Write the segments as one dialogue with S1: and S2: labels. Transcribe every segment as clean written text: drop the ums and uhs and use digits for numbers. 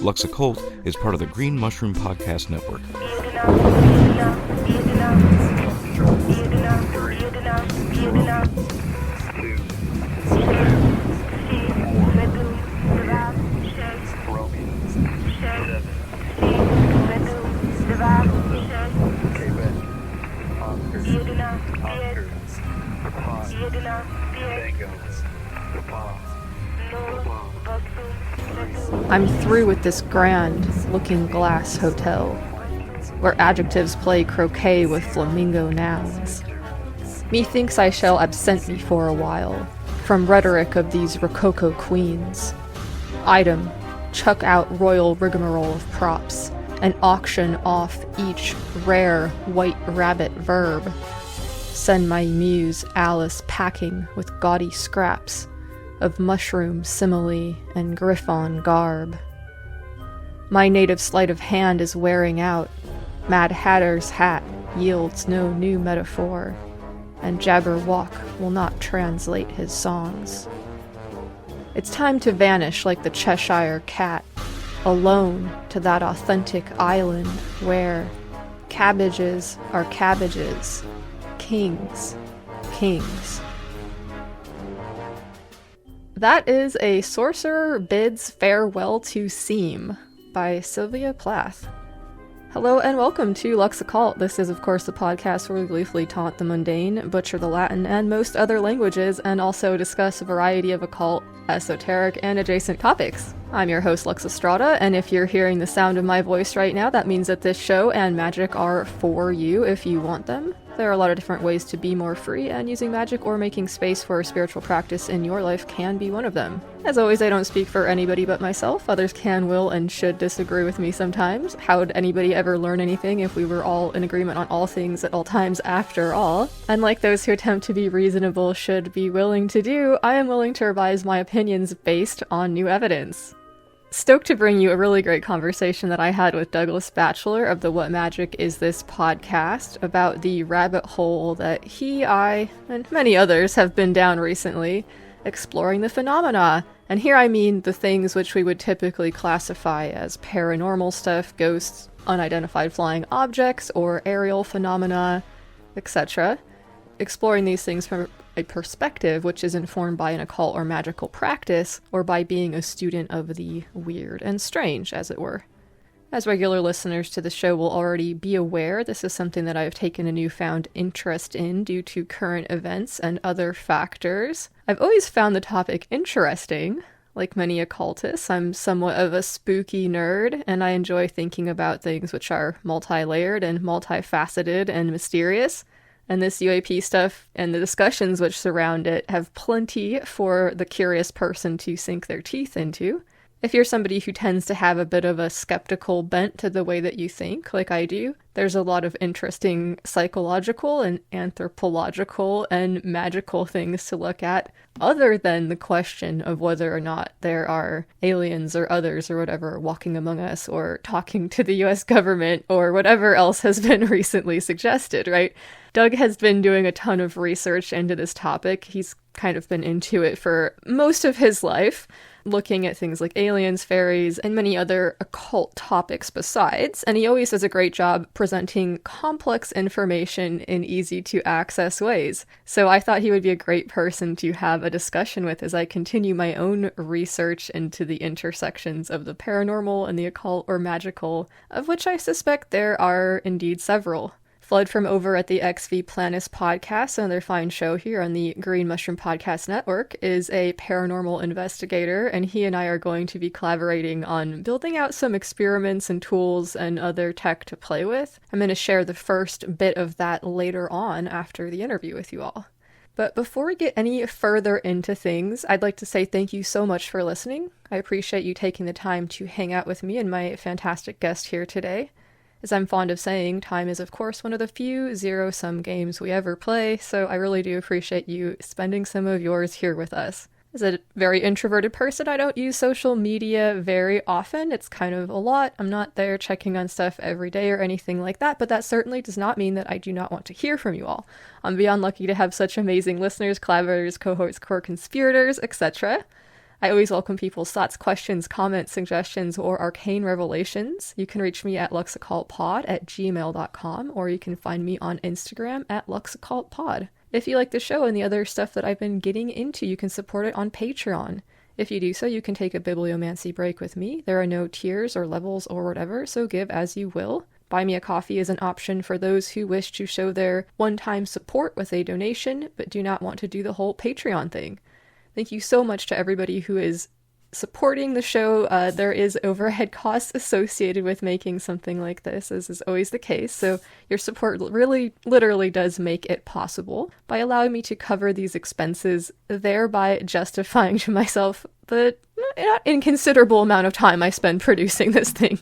S1: Lux Occult is part of the Green Mushroom Podcast Network.
S2: I'm through with this grand-looking glass hotel, where adjectives play croquet with flamingo nouns. Methinks I shall absent me for a while, from rhetoric of these rococo queens. Item, chuck out royal rigmarole of props, and auction off each rare white rabbit verb. Send my muse Alice packing with gaudy scraps of mushroom simile and griffon garb. My native sleight of hand is wearing out, Mad Hatter's hat yields no new metaphor, and Jabberwock will not translate his songs. It's time to vanish like the Cheshire Cat, alone to that authentic island where cabbages are cabbages, kings, kings. That is A Sorcerer Bids Farewell to Seem by Sylvia Plath. Hello and welcome to Lux Occult. This is, of course, the podcast where we gleefully taunt the mundane, butcher the Latin and most other languages, and also discuss a variety of occult, esoteric, and adjacent topics. I'm your host, Lux Estrada, and if you're hearing the sound of my voice right now, that means that this show and magic are for you if you want them. There are a lot of different ways to be more free, and using magic or making space for a spiritual practice in your life can be one of them. As always, I don't speak for anybody but myself. Others can, will, and should disagree with me sometimes. How would anybody ever learn anything if we were all in agreement on all things at all times after all? Unlike those who attempt to be reasonable should be willing to do, I am willing to revise my opinions based on new evidence. Stoked to bring you a really great conversation that I had with Douglas Batchelor of the What Magic Is This podcast about the rabbit hole that he, I, and many others have been down recently, exploring the phenomena. And here I mean the things which we would typically classify as paranormal stuff, ghosts, unidentified flying objects, or aerial phenomena, etc. Exploring these things from a perspective which is informed by an occult or magical practice, or by being a student of the weird and strange, as it were. As regular listeners to the show will already be aware, this is something that I've taken a newfound interest in due to current events and other factors. I've always found the topic interesting. Like many occultists, I'm somewhat of a spooky nerd, and I enjoy thinking about things which are multi-layered and multifaceted and mysterious. And this UAP stuff and the discussions which surround it have plenty for the curious person to sink their teeth into. If you're somebody who tends to have a bit of a skeptical bent to the way that you think, like I do, there's a lot of interesting psychological and anthropological and magical things to look at, other than the question of whether or not there are aliens or others or whatever walking among us or talking to the US government or whatever else has been recently suggested, right? Doug has been doing a ton of research into this topic. He's kind of been into it for most of his life, looking at things like aliens, fairies, and many other occult topics besides, and he always does a great job presenting complex information in easy-to-access ways. So I thought he would be a great person to have a discussion with as I continue my own research into the intersections of the paranormal and the occult or magical, of which I suspect there are indeed several. Flood from over at the XV Planus podcast, another fine show here on the Green Mushroom Podcast Network, is a paranormal investigator, and he and I are going to be collaborating on building out some experiments and tools and other tech to play with. I'm going to share the first bit of that later on after the interview with you all. But before we get any further into things, I'd like to say thank you so much for listening. I appreciate you taking the time to hang out with me and my fantastic guest here today. As I'm fond of saying, time is of course one of the few zero-sum games we ever play, so I really do appreciate you spending some of yours here with us. As a very introverted person, I don't use social media very often. It's kind of a lot. I'm not there checking on stuff every day or anything like that, but that certainly does not mean that I do not want to hear from you all. I'm beyond lucky to have such amazing listeners, collaborators, cohorts, core conspirators, etc. I always welcome people's thoughts, questions, comments, suggestions, or arcane revelations. You can reach me at luxoccultpod@gmail.com, or you can find me on Instagram at luxoccultpod. If you like the show and the other stuff that I've been getting into, you can support it on Patreon. If you do so, you can take a bibliomancy break with me. There are no tiers or levels or whatever, so give as you will. Buy me a coffee is an option for those who wish to show their one-time support with a donation, but do not want to do the whole Patreon thing. Thank you so much to everybody who is supporting the show. There is overhead costs associated with making something like this, as is always the case, so your support really literally does make it possible by allowing me to cover these expenses, thereby justifying to myself the not inconsiderable amount of time I spend producing this thing,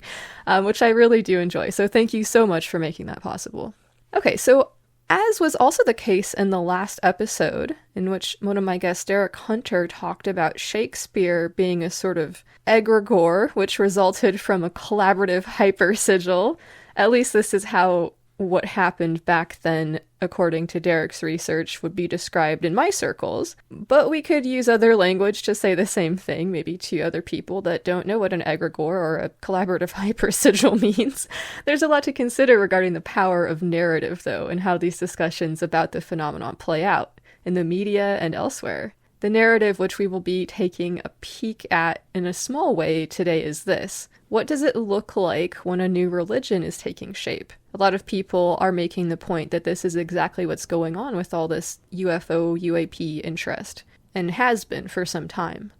S2: which I really do enjoy. So thank you so much for making that possible. Okay, so as was also the case in the last episode, in which one of my guests, Derek Hunter, talked about Shakespeare being a sort of egregore, which resulted from a collaborative hypersigil. At least this is how what happened back then, according to Derek's research, would be described in my circles. But we could use other language to say the same thing, maybe to other people that don't know what an egregore or a collaborative hypersigil means. There's a lot to consider regarding the power of narrative, though, and how these discussions about the phenomenon play out in the media and elsewhere. The narrative which we will be taking a peek at in a small way today is this. What does it look like when a new religion is taking shape? A lot of people are making the point that this is exactly what's going on with all this UFO, UAP interest, and has been for some time.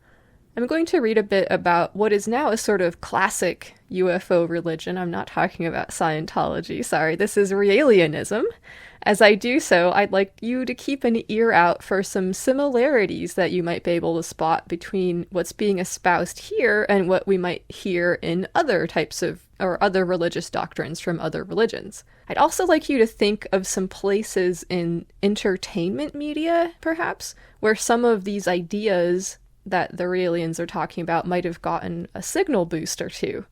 S2: I'm going to read a bit about what is now a sort of classic UFO religion. I'm not talking about Scientology, sorry, this is Realianism. As I do so, I'd like you to keep an ear out for some similarities that you might be able to spot between what's being espoused here and what we might hear in other types of, or other religious doctrines from other religions. I'd also like you to think of some places in entertainment media, perhaps, where some of these ideas that the Raelians are talking about might have gotten a signal boost or two.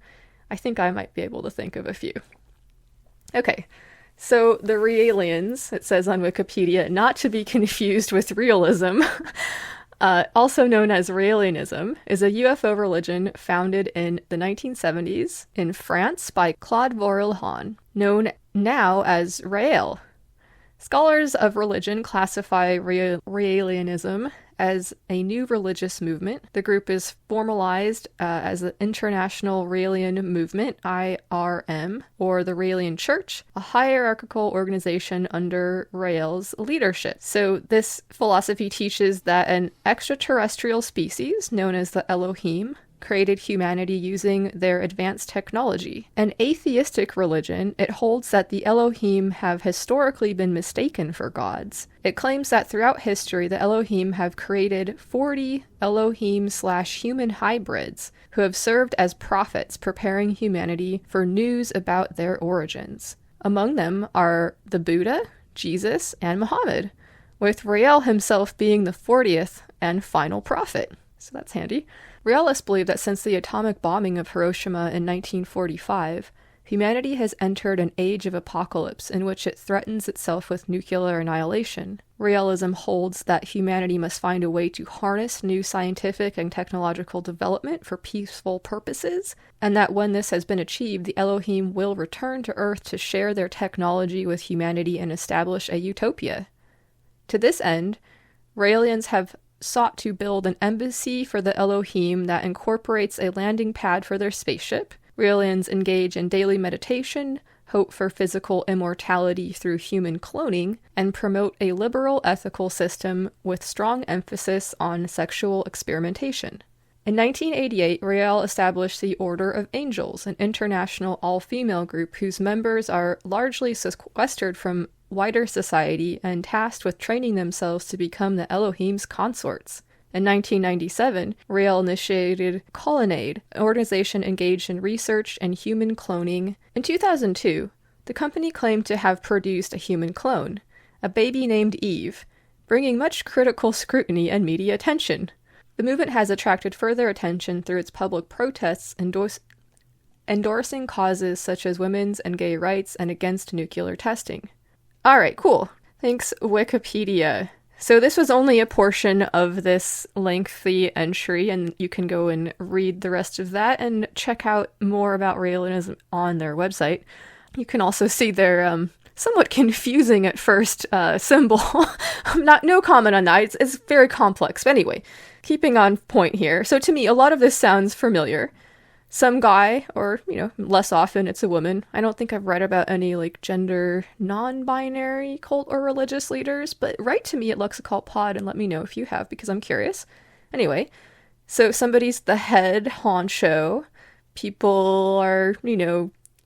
S2: I think I might be able to think of a few. Okay. So the Raelians, it says on Wikipedia, not to be confused with realism, also known as Raelianism, is a UFO religion founded in the 1970s in France by Claude Vorilhon, known now as Rael. Scholars of religion classify Raelianism as a new religious movement. The group is formalized as the International Raelian Movement, IRM, or the Raelian Church, a hierarchical organization under Rael's leadership. So this philosophy teaches that an extraterrestrial species, known as the Elohim, created humanity using their advanced technology. An atheistic religion, it holds that the Elohim have historically been mistaken for gods. It claims that throughout history, the Elohim have created 40 Elohim/human hybrids who have served as prophets, preparing humanity for news about their origins. Among them are the Buddha, Jesus, and Muhammad, with Rael himself being the 40th and final prophet. So that's handy. Realists believe that since the atomic bombing of Hiroshima in 1945, humanity has entered an age of apocalypse in which it threatens itself with nuclear annihilation. Realism holds that humanity must find a way to harness new scientific and technological development for peaceful purposes, and that when this has been achieved, the Elohim will return to Earth to share their technology with humanity and establish a utopia. To this end, Raelians have sought to build an embassy for the Elohim that incorporates a landing pad for their spaceship. Raelians engage in daily meditation, hope for physical immortality through human cloning, and promote a liberal ethical system with strong emphasis on sexual experimentation. In 1988, Rael established the Order of Angels, an international all-female group whose members are largely sequestered from wider society and tasked with training themselves to become the Elohim's consorts. In 1997, Rael initiated Colonnade, an organization engaged in research and human cloning. In 2002, the company claimed to have produced a human clone, a baby named Eve, bringing much critical scrutiny and media attention. The movement has attracted further attention through its public protests endorsing causes such as women's and gay rights and against nuclear testing. Alright, cool. Thanks, Wikipedia. So this was only a portion of this lengthy entry, and you can go and read the rest of that and check out more about Raelianism on their website. You can also see their somewhat confusing at first symbol. No comment on that. It's very complex. But anyway, keeping on point here. So to me, a lot of this sounds familiar. Some guy, or, less often it's a woman. I don't think I've read about any, gender non-binary cult or religious leaders, but write to me at Lux Occult Pod and let me know if you have, because I'm curious. Anyway, so somebody's the head honcho. People are,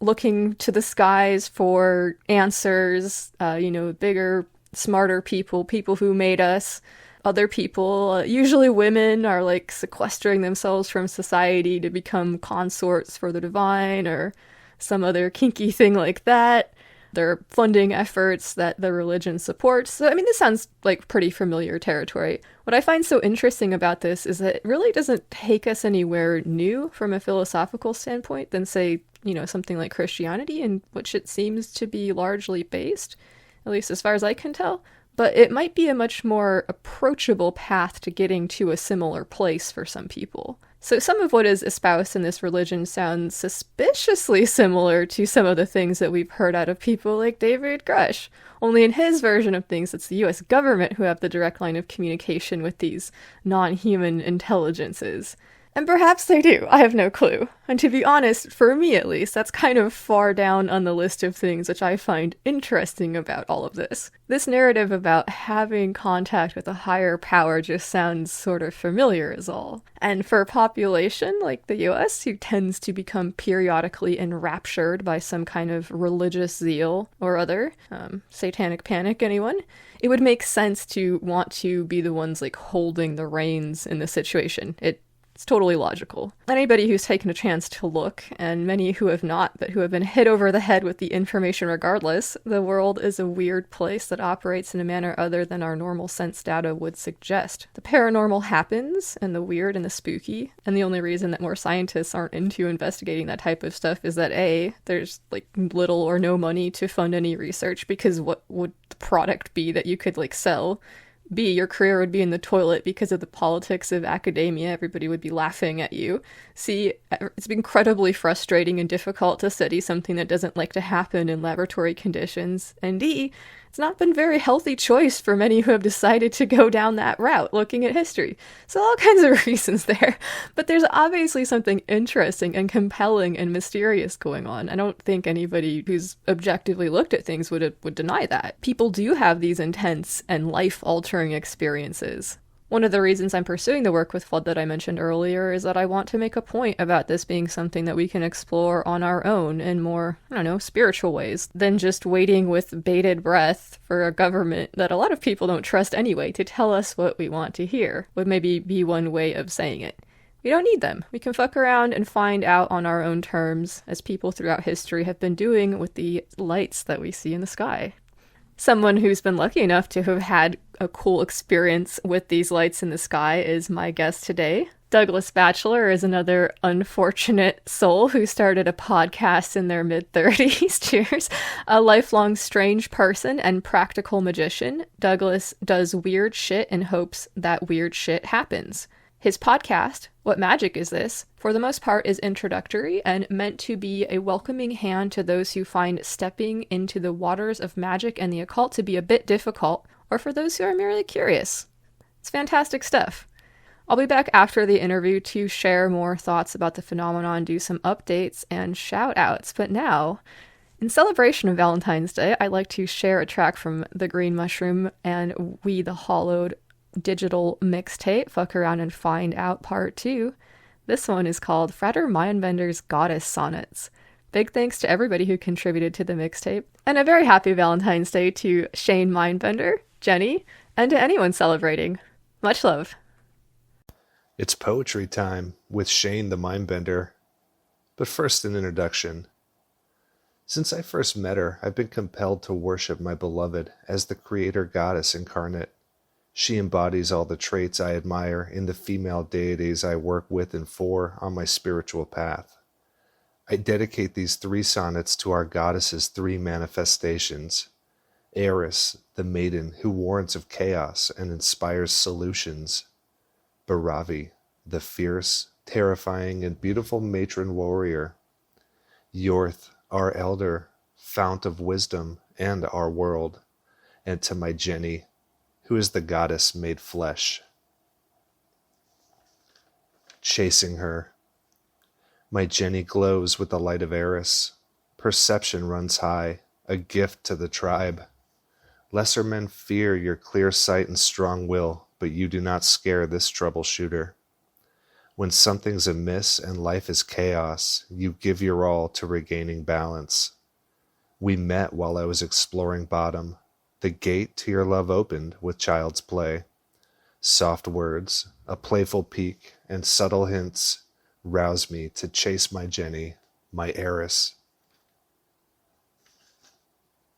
S2: looking to the skies for answers, bigger, smarter people who made us. Other people, usually women, are sequestering themselves from society to become consorts for the divine or some other kinky thing like that. They're funding efforts that the religion supports. So, this sounds like pretty familiar territory. What I find so interesting about this is that it really doesn't take us anywhere new from a philosophical standpoint than, say, something like Christianity, in which it seems to be largely based, at least as far as I can tell. But it might be a much more approachable path to getting to a similar place for some people. So some of what is espoused in this religion sounds suspiciously similar to some of the things that we've heard out of people like David Grush. Only in his version of things, it's the US government who have the direct line of communication with these non-human intelligences. And perhaps they do, I have no clue. And to be honest, for me at least, that's kind of far down on the list of things which I find interesting about all of this. This narrative about having contact with a higher power just sounds sort of familiar is all. And for a population like the US, who tends to become periodically enraptured by some kind of religious zeal or other, satanic panic, anyone? It would make sense to want to be the ones holding the reins in the situation. It's totally logical. Anybody who's taken a chance to look, and many who have not, but who have been hit over the head with the information regardless, the world is a weird place that operates in a manner other than our normal sense data would suggest. The paranormal happens, and the weird and the spooky, and the only reason that more scientists aren't into investigating that type of stuff is that A, there's little or no money to fund any research, because what would the product be that you could sell? B, your career would be in the toilet because of the politics of academia. Everybody would be laughing at you. C, it's incredibly frustrating and difficult to study something that doesn't like to happen in laboratory conditions. And D, it's not been a very healthy choice for many who have decided to go down that route, looking at history. So all kinds of reasons there. But there's obviously something interesting and compelling and mysterious going on. I don't think anybody who's objectively looked at things would deny that. People do have these intense and life-altering experiences. One of the reasons I'm pursuing the work with Flood that I mentioned earlier is that I want to make a point about this being something that we can explore on our own in more, spiritual ways than just waiting with bated breath for a government that a lot of people don't trust anyway to tell us what we want to hear, would maybe be one way of saying it. We don't need them. We can fuck around and find out on our own terms, as people throughout history have been doing with the lights that we see in the sky. Someone who's been lucky enough to have had a cool experience with these lights in the sky is my guest today. Douglas Batchelor is another unfortunate soul who started a podcast in their mid-30s. Cheers. A lifelong strange person and practical magician, Douglas does weird shit and hopes that weird shit happens. His podcast, What Magic Is This?, for the most part is introductory and meant to be a welcoming hand to those who find stepping into the waters of magic and the occult to be a bit difficult, or for those who are merely curious. It's fantastic stuff. I'll be back after the interview to share more thoughts about the phenomenon, do some updates, and shout-outs, but now, in celebration of Valentine's Day, I'd like to share a track from The Green Mushroom and We the Hollowed digital mixtape, Fuck Around and Find Out Part 2. This one is called Frater Mindbender's Goddess Sonnets. Big thanks to everybody who contributed to the mixtape, and a very happy Valentine's Day to Shane Mindbender, Jenny, and to anyone celebrating. Much love.
S3: It's poetry time with Shane the Mindbender. But first, an introduction. Since I first met her, I've been compelled to worship my beloved as the creator goddess incarnate. She embodies all the traits I admire in the female deities I work with and for on my spiritual path. I dedicate these 3 sonnets to our goddess's 3 manifestations: Eris, the maiden who warns of chaos and inspires solutions. Baravi, the fierce, terrifying, and beautiful matron warrior. Yorth, our elder, fount of wisdom and our world. And to my Jenny, who is the goddess made flesh. Chasing her. My Jenny glows with the light of Eris. Perception runs high, a gift to the tribe. Lesser men fear your clear sight and strong will, but you do not scare this troubleshooter. When something's amiss and life is chaos, you give your all to regaining balance. We met while I was exploring bottom. The gate to your love opened with child's play. Soft words, a playful peek, and subtle hints rouse me to chase my Jenny, my heiress.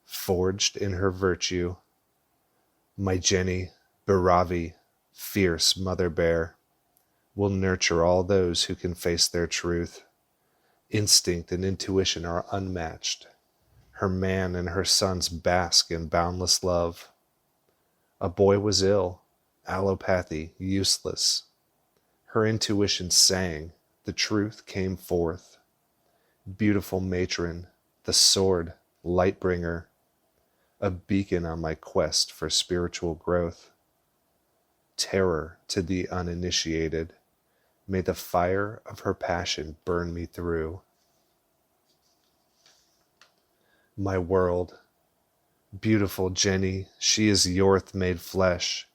S3: Forged in her virtue, my Jenny, Baravi, fierce mother bear, will nurture all those who can face their truth. Instinct and intuition are unmatched. Her man and her sons bask in boundless love. A boy was ill, allopathy useless. Her intuition sang, the truth came forth. Beautiful matron, the sword, light bringer, a beacon on my quest for spiritual growth. Terror to the uninitiated, may the fire of her passion burn me through. My world, beautiful Jenny, she is Yorth made flesh,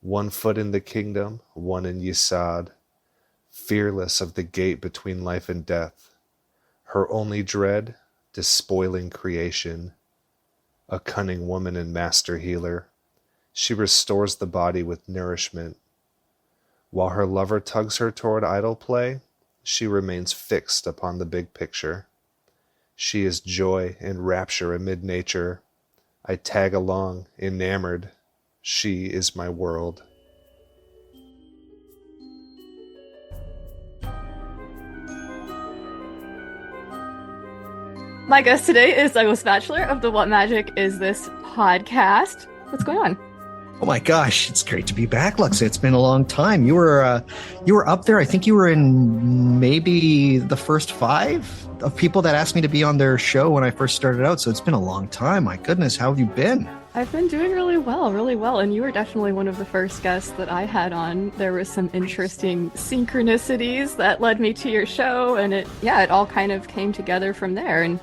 S3: 1 foot in the kingdom, 1 in Yesod, fearless of the gate between life and death. Her only dread, despoiling creation. A cunning woman and master healer, she restores the body with nourishment. While her lover tugs her toward idle play, she remains fixed upon the big picture. She is joy and rapture amid nature. I tag along, enamored. She is my world.
S2: My guest today is Douglas Batchelor of the What Magic Is This podcast. What's going on?
S4: Oh my gosh, it's great to be back, Lux. It's been a long time. You were up there. I think you were in maybe the first 5 of people that asked me to be on their show when I first started out. So it's been a long time. My goodness, how have you been?
S2: I've been doing really well. And you were definitely one of the first guests that I had on. There was some interesting synchronicities that led me to your show, and it all kind of came together from there. And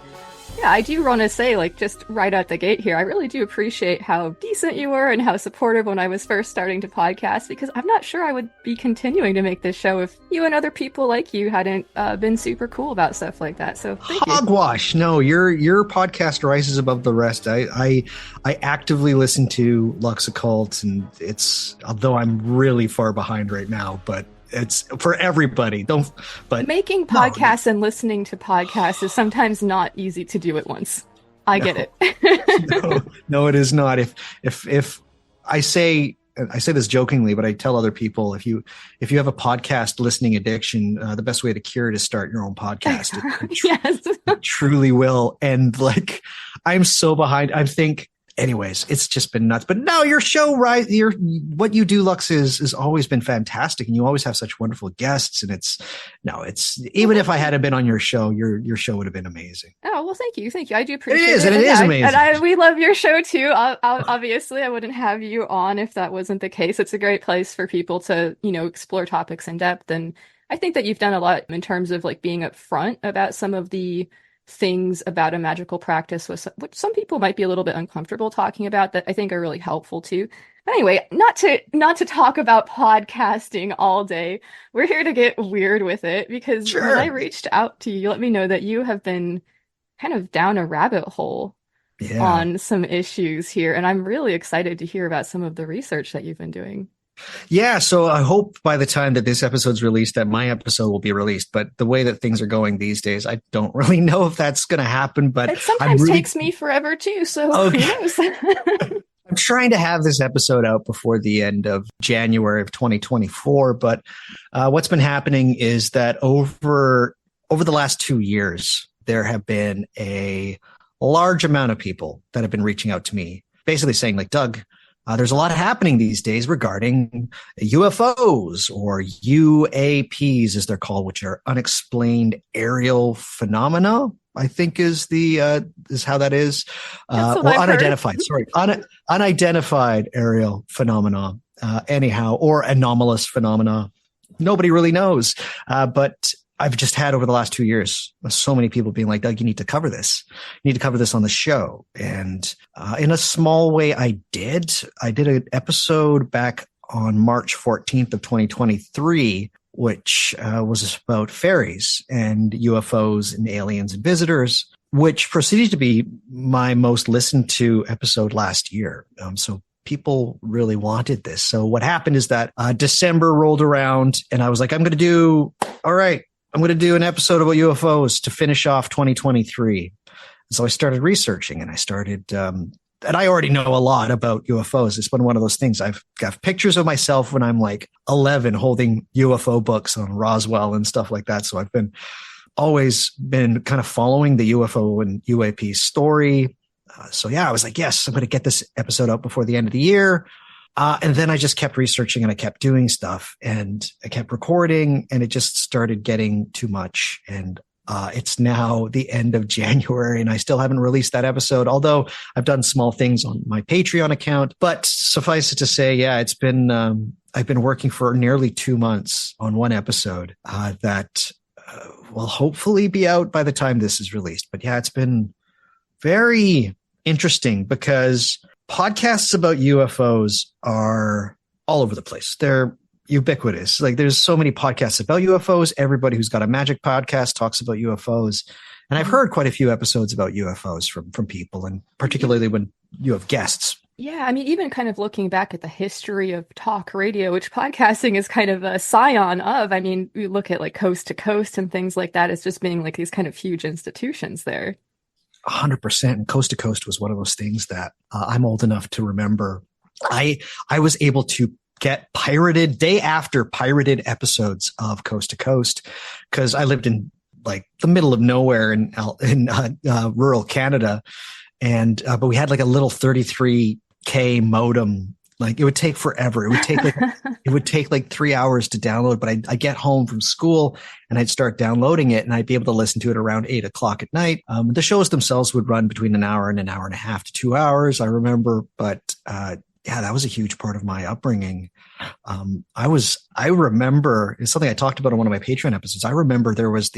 S2: yeah, I do want to say, like, just right out the gate here, I really do appreciate how decent you were and how supportive when I was first starting to podcast, because I'm not sure I would be continuing to make this show if you and other people like you hadn't been super cool about stuff like that. So thank you.
S4: Hogwash. No, your podcast rises above the rest. I actively listen to Lux Occult, and it's, although I'm really far behind right now, but it's for everybody.
S2: Making podcasts and listening to podcasts is sometimes not easy to do at once. I get it.
S4: No, it is not. If I say this jokingly, but I tell other people, if you have a podcast listening addiction, the best way to cure it is start your own podcast.
S2: Yes.
S4: It truly will. And like, I'm so behind. I think, anyways, it's just been nuts. But no, your show, right? What you do, Lux, is always been fantastic, and you always have such wonderful guests. And it's even if I hadn't been on your show would have been amazing.
S2: Oh well, thank you. I do appreciate it.
S4: It is, and it is amazing.
S2: And we love your show too. Obviously, I wouldn't have you on if that wasn't the case. It's a great place for people to explore topics in depth, and I think that you've done a lot in terms of like being upfront about some of the things about a magical practice, which some people might be a little bit uncomfortable talking about, that I think are really helpful too. But anyway, not to talk about podcasting all day. We're here to get weird with it, because
S4: Sure.
S2: When I reached out to you, you let me know that you have been kind of down a rabbit hole on some issues here, and I'm really excited to hear about some of the research that you've been doing.
S4: Yeah, so I hope by the time that this episode's released that my episode will be released. But the way that things are going these days, I don't really know if that's going to happen. But
S2: it sometimes takes me forever too, so
S4: Okay.
S2: who knows?
S4: I'm trying to have this episode out before the end of January of 2024. But what's been happening is that over the last 2 years, there have been a large amount of people that have been reaching out to me basically saying like, Doug, there's a lot happening these days regarding UFOs or UAPs, as they're called, which are unexplained aerial phenomena, I think is how that is. Or unidentified, unidentified aerial phenomena, anyhow, or anomalous phenomena. Nobody really knows. But I've just had over the last 2 years, so many people being like, Doug, you need to cover this. You need to cover this on the show. And in a small way, I did. I did an episode back on March 14th of 2023, which was about fairies and UFOs and aliens and visitors, which proceeded to be my most listened to episode last year. So people really wanted this. So what happened is that December rolled around and I was like, I'm going to do an episode about UFOs to finish off 2023. So I started researching and I started, and I already know a lot about UFOs. It's been one of those things. I've got pictures of myself when I'm like 11 holding UFO books on Roswell and stuff like that. So I've always been kind of following the UFO and UAP story. So yeah, I was like, yes, I'm going to get this episode out before the end of the year. And then I just kept researching and I kept doing stuff and I kept recording and it just started getting too much. And it's now the end of January and I still haven't released that episode, although I've done small things on my Patreon account. But suffice it to say, yeah, I've been working for nearly 2 months on one episode that will hopefully be out by the time this is released. But yeah, it's been very interesting because podcasts about UFOs are all over the place. They're ubiquitous. Like there's so many podcasts about UFOs. Everybody who's got a magic podcast talks about UFOs. And I've heard quite a few episodes about UFOs from people, and particularly when you have guests.
S2: Yeah, I mean, even kind of looking back at the history of talk radio, which podcasting is kind of a scion of. I mean, we look at like Coast to Coast and things like that as just being like these kind of huge institutions there.
S4: 100%. And Coast to Coast was one of those things that I'm old enough to remember. I was able to get day after pirated episodes of Coast to Coast because I lived in like the middle of nowhere in rural Canada. And, but we had like a little 33K modem. Like it would take forever. It would take like 3 hours to download, but I'd get home from school and I'd start downloading it and I'd be able to listen to it around 8 o'clock at night. The shows themselves would run between an hour and a half to 2 hours, I remember. But, yeah, that was a huge part of my upbringing. I remember it's something I talked about on one of my Patreon episodes. I remember there was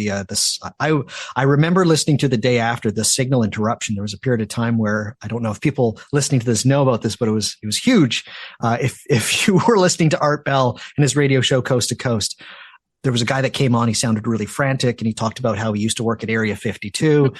S4: I remember listening to the day after the signal interruption. There was a period of time where I don't know if people listening to this know about this, but it was huge. If you were listening to Art Bell and his radio show Coast to Coast, there was a guy that came on. He sounded really frantic and he talked about how he used to work at Area 52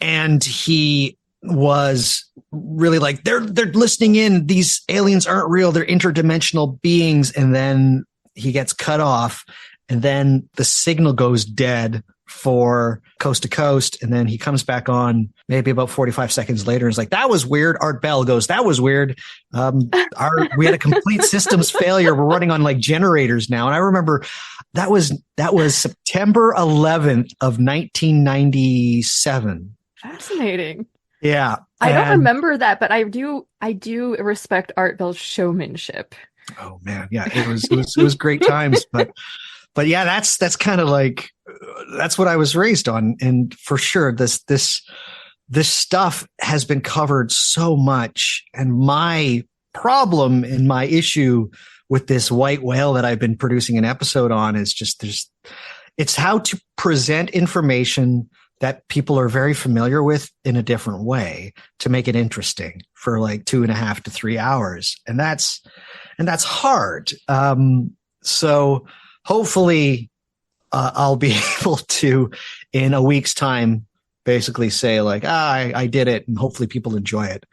S4: and he was really like, they're listening in. These aliens aren't real. They're interdimensional beings. And then he gets cut off and then the signal goes dead for Coast to Coast. And then he comes back on maybe about 45 seconds later and is like, that was weird. Art Bell goes, that was weird. We had a complete systems failure. We're running on like generators now. And I remember that was September 11th of 1997.
S2: Fascinating.
S4: Yeah.
S2: I don't remember that, but I do respect Art Bell's showmanship.
S4: Oh man. Yeah. It was great times, but yeah, that's kind of like, that's what I was raised on. And for sure, this stuff has been covered so much. And my problem and my issue with this white whale that I've been producing an episode on is just, it's how to present information that people are very familiar with in a different way to make it interesting for like 2.5 to 3 hours. And that's hard. So hopefully, I'll be able to, in a week's time, basically say like, I did it and hopefully people enjoy it.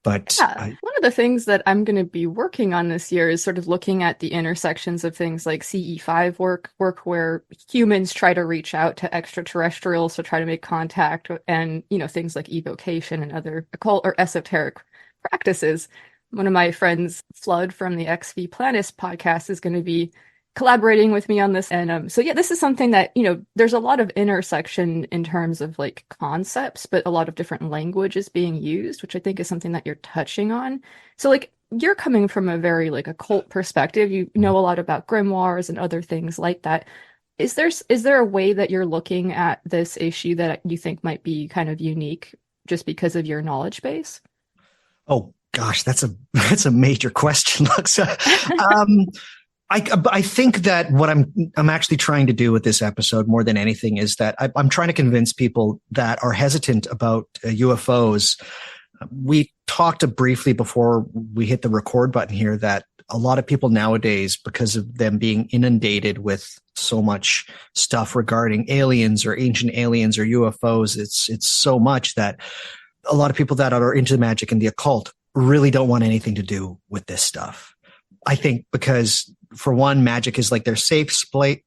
S4: But
S2: yeah, one of the things that I'm going to be working on this year is sort of looking at the intersections of things like CE5 work where humans try to reach out to extraterrestrials to try to make contact, and things like evocation and other occult or esoteric practices. One of my friends, Flood from the XV Planis podcast, is going to be collaborating with me on this. And so yeah, this is something that, there's a lot of intersection in terms of like concepts, but a lot of different language is being used, which I think is something that you're touching on. So like you're coming from a very like occult perspective. You know a lot about grimoires and other things like that. Is there a way that you're looking at this issue that you think might be kind of unique just because of your knowledge base?
S4: Oh gosh, that's a major question, Lux. I think that what I'm actually trying to do with this episode more than anything is that I'm trying to convince people that are hesitant about UFOs. We talked briefly before we hit the record button here that a lot of people nowadays, because of them being inundated with so much stuff regarding aliens or ancient aliens or UFOs, it's so much that a lot of people that are into magic and the occult really don't want anything to do with this stuff. I think because, for one, magic is like their safe place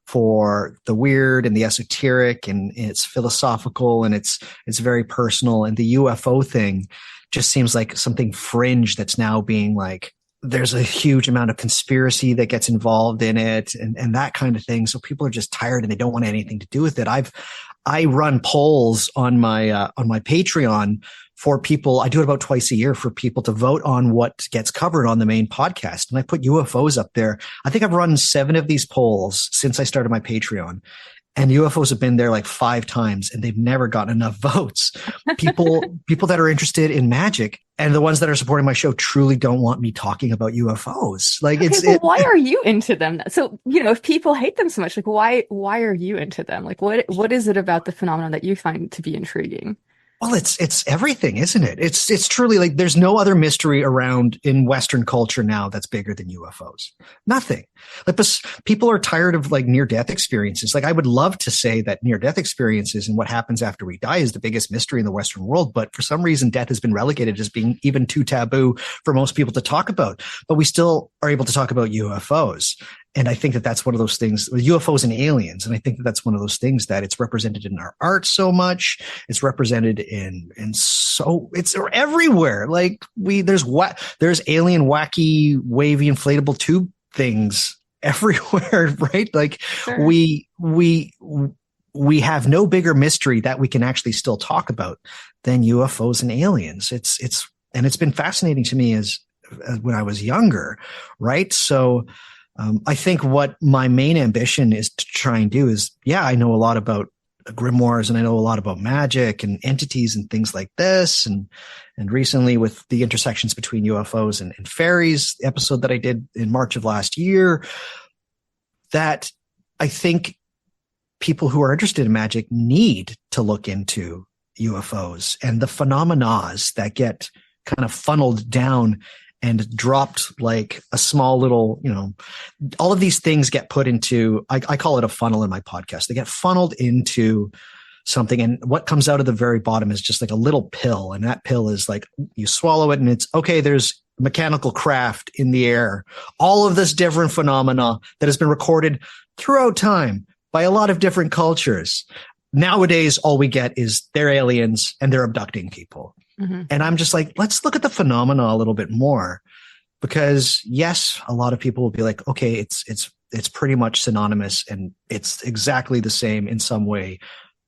S4: for the weird and the esoteric, and it's philosophical and it's very personal. And the UFO thing just seems like something fringe that's now being like, there's a huge amount of conspiracy that gets involved in it and that kind of thing. So people are just tired and they don't want anything to do with it. I run polls on my Patreon for people. I do it about twice a year for people to vote on what gets covered on the main podcast. And I put UFOs up there. I think I've run 7 of these polls since I started my Patreon. And UFOs have been there like 5 times and they've never gotten enough votes. People that are interested in magic and the ones that are supporting my show truly don't want me talking about UFOs. Like
S2: why are you into them? So, if people hate them so much, like why are you into them? Like what is it about the phenomenon that you find to be intriguing?
S4: Well, it's everything, isn't it? It's truly like there's no other mystery around in Western culture now that's bigger than UFOs. Nothing. Like, people are tired of like near-death experiences. Like, I would love to say that near-death experiences and what happens after we die is the biggest mystery in the Western world, but for some reason, death has been relegated as being even too taboo for most people to talk about. But we still are able to talk about UFOs. And I think that that's one of those things, UFOs and aliens. And I think that that's one of those things that it's represented in our art so much. It's represented it's everywhere. Like there's alien, wacky, wavy, inflatable tube things everywhere, right? Like
S2: sure.
S4: we have no bigger mystery that we can actually still talk about than UFOs and aliens. It's been fascinating to me as when I was younger, right? So, I think what my main ambition is to try and do is, I know a lot about grimoires and I know a lot about magic and entities and things like this. And recently with the intersections between UFOs and fairies, the episode that I did in March of last year, that I think people who are interested in magic need to look into UFOs and the phenomena that get kind of funneled down and dropped like a small little, all of these things get put into, I call it a funnel in my podcast. They get funneled into something. And what comes out of the very bottom is just like a little pill. And that pill is like, you swallow it and it's okay. There's mechanical craft in the air. All of this different phenomena that has been recorded throughout time by a lot of different cultures. Nowadays, all we get is they're aliens and they're abducting people. Mm-hmm. And I'm just like, let's look at the phenomena a little bit more, because yes, a lot of people will be like, okay, it's pretty much synonymous and it's exactly the same in some way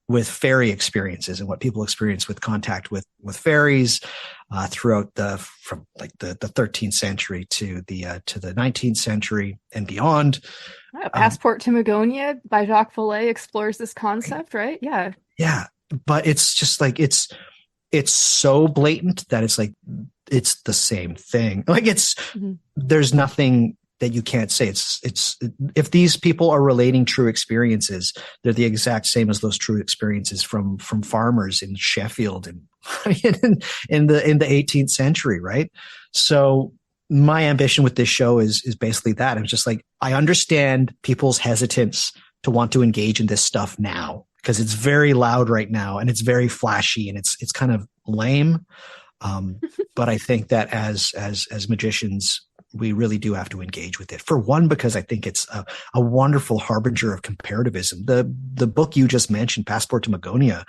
S4: with fairy experiences and what people experience with contact with fairies throughout from like the 13th century to the 19th century and beyond.
S2: Passport to Magonia by Jacques Vallée explores this concept, right? Yeah.
S4: Yeah. But it's just like, it's so blatant that it's like, it's the same thing. Like there's nothing that you can't say. It's if these people are relating true experiences, they're the exact same as those true experiences from farmers in Sheffield and in the 18th century. Right. So my ambition with this show is basically that. I'm just like, I understand people's hesitance to want to engage in this stuff now, because it's very loud right now and it's very flashy and it's kind of lame. But I think that as magicians, we really do have to engage with it. For one, because I think it's a wonderful harbinger of comparativism. The book you just mentioned, Passport to Magonia,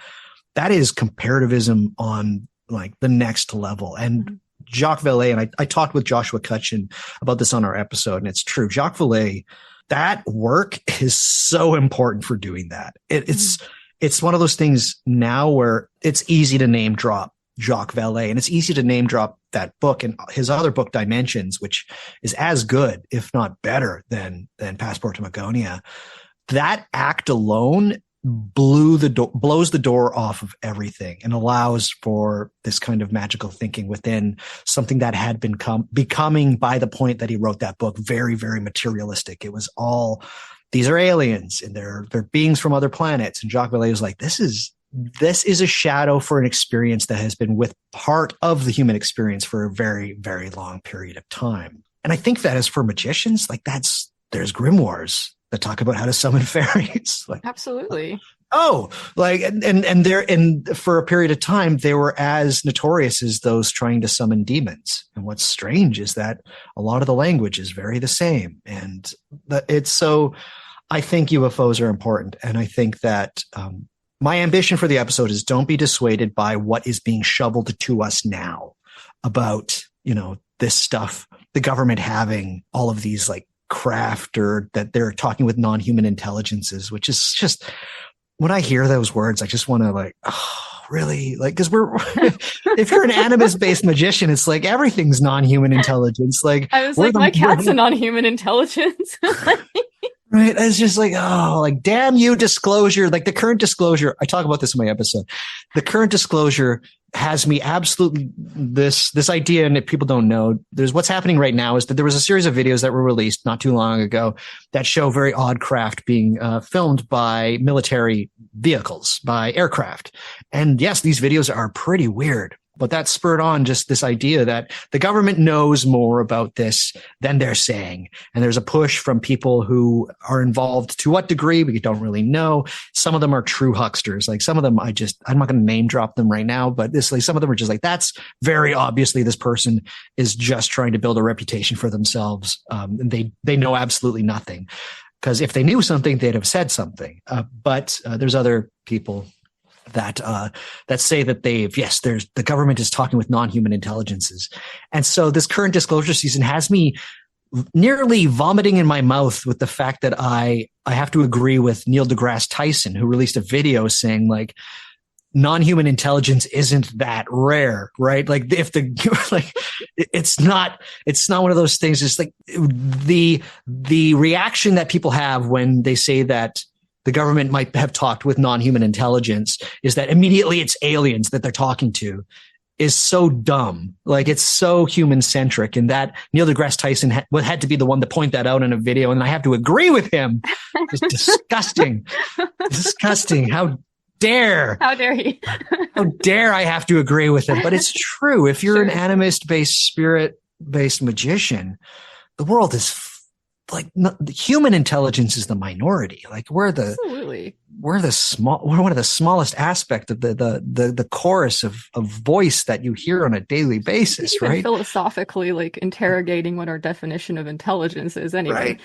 S4: that is comparativism on like the next level. And Jacques Vallée, and I talked with Joshua Cutchin about this on our episode, and it's true. Jacques Vallée, that work is so important for doing that. It's one of those things now where it's easy to name drop Jacques Vallée, and it's easy to name drop that book and his other book, Dimensions, which is as good, if not better, than Passport to Magonia. That act alone blows the door off of everything and allows for this kind of magical thinking within something that had been becoming, by the point that he wrote that book, very, very materialistic. It was all, these are aliens and they're beings from other planets. And Jacques Vallée was like, this is a shadow for an experience that has been with part of the human experience for a very, very long period of time. And I think that is for magicians, like there's grimoires that talk about how to summon fairies. Like,
S2: absolutely.
S4: And for a period of time, they were as notorious as those trying to summon demons. And what's strange is that a lot of the language is very the same. And I think UFOs are important. And I think that, my ambition for the episode is don't be dissuaded by what is being shoveled to us now about, this stuff, the government having all of these like craft, or that they're talking with non-human intelligences, which is just, when I hear those words, I just want to like, oh, really? Like, cause if you're an animist-based magician, it's like everything's non-human intelligence. Like,
S2: I was like, my cat's a non-human intelligence.
S4: Right. It's just like, oh, like, damn you, disclosure. Like the current disclosure, I talk about this in my episode. The current disclosure has me absolutely this idea. And if people don't know, there's what's happening right now is that there was a series of videos that were released not too long ago that show very odd craft being filmed by military vehicles, by aircraft. And yes, these videos are pretty weird. But that spurred on just this idea that the government knows more about this than they're saying. And there's a push from people who are involved. To what degree, we don't really know. Some of them are true hucksters. Like some of them, I'm not going to name drop them right now, but some of them are just like, that's very obviously this person is just trying to build a reputation for themselves. And they know absolutely nothing. Because if they knew something, they'd have said something. But there's other people that say that the government is talking with non-human intelligences. And so this current disclosure season has me nearly vomiting in my mouth with the fact that I have to agree with Neil deGrasse Tyson, who released a video saying like, non-human intelligence isn't that rare, right? Like it's not one of those things. It's like the reaction that people have when they say that the government might have talked with non-human intelligence is that immediately it's aliens that they're talking to, is so dumb. Like it's so human centric, and that Neil deGrasse Tyson had to be the one to point that out in a video. And I have to agree with him. It's disgusting. Disgusting. How dare he? How dare I have to agree with him? But it's true. If you're an animist-based, spirit-based magician, the world is like human intelligence is the minority. Like we're one of the smallest aspect of the chorus of voice that you hear on a daily basis,
S2: even
S4: right?
S2: Philosophically, like interrogating what our definition of intelligence is anyway.
S4: Right.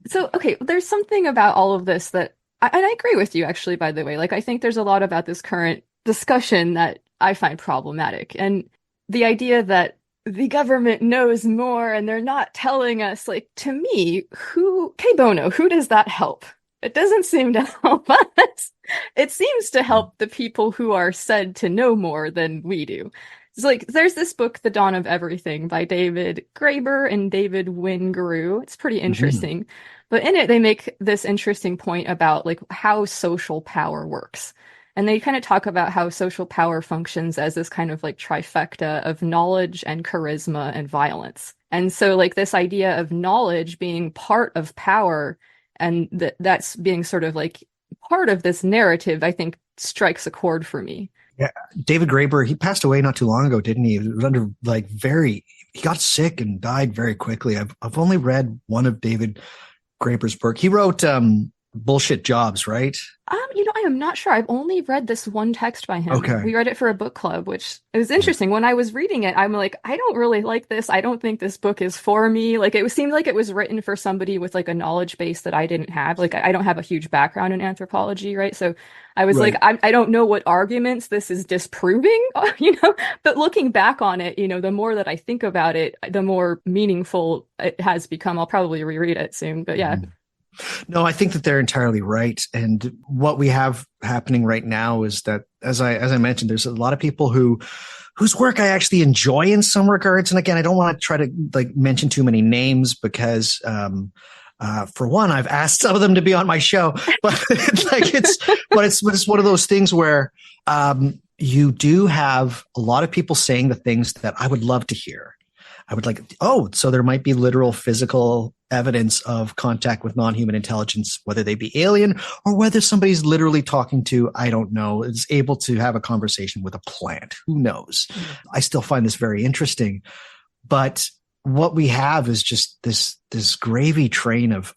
S2: So, okay, there's something about all of this that, and I agree with you actually, by the way, like I think there's a lot about this current discussion that I find problematic. And the idea that the government knows more and they're not telling us, like, to me, who does that help? It doesn't seem to help us. It seems to help the people who are said to know more than we do. It's like, there's this book, The Dawn of Everything by David Graeber and David Wingrue. It's pretty interesting. Mm-hmm. But in it, they make this interesting point about like how social power works. And they kind of talk about how social power functions as this kind of like trifecta of knowledge and charisma and violence. And so like this idea of knowledge being part of power and that's being sort of like part of this narrative, I think strikes a chord for me.
S4: Yeah. David Graeber, he passed away not too long ago, didn't he? It was under like he got sick and died very quickly. I've only read one of David Graeber's work. He wrote, bullshit jobs, right?
S2: I am not sure. I've only read this one text by him.
S4: Okay.
S2: We read it for a book club, which it was interesting. When I was reading it, I'm like, I don't really like this. I don't think this book is for me. Like, it seemed like it was written for somebody with like a knowledge base that I didn't have. Like, I don't have a huge background in anthropology, right? So I was like, I don't know what arguments this is disproving, but looking back on it, the more that I think about it, the more meaningful it has become. I'll probably reread it soon, but yeah.
S4: No, I think that they're entirely right. And what we have happening right now is that, as I mentioned, there's a lot of people whose work I actually enjoy in some regards. And again, I don't want to try to mention too many names because, for one, I've asked some of them to be on my show, but it's one of those things where, you do have a lot of people saying the things that I would love to hear. I would like, so there might be literal physical evidence of contact with non-human intelligence, whether they be alien or whether somebody's literally talking to, I don't know, is able to have a conversation with a plant. Who knows? I still find this very interesting. But what we have is just this gravy train of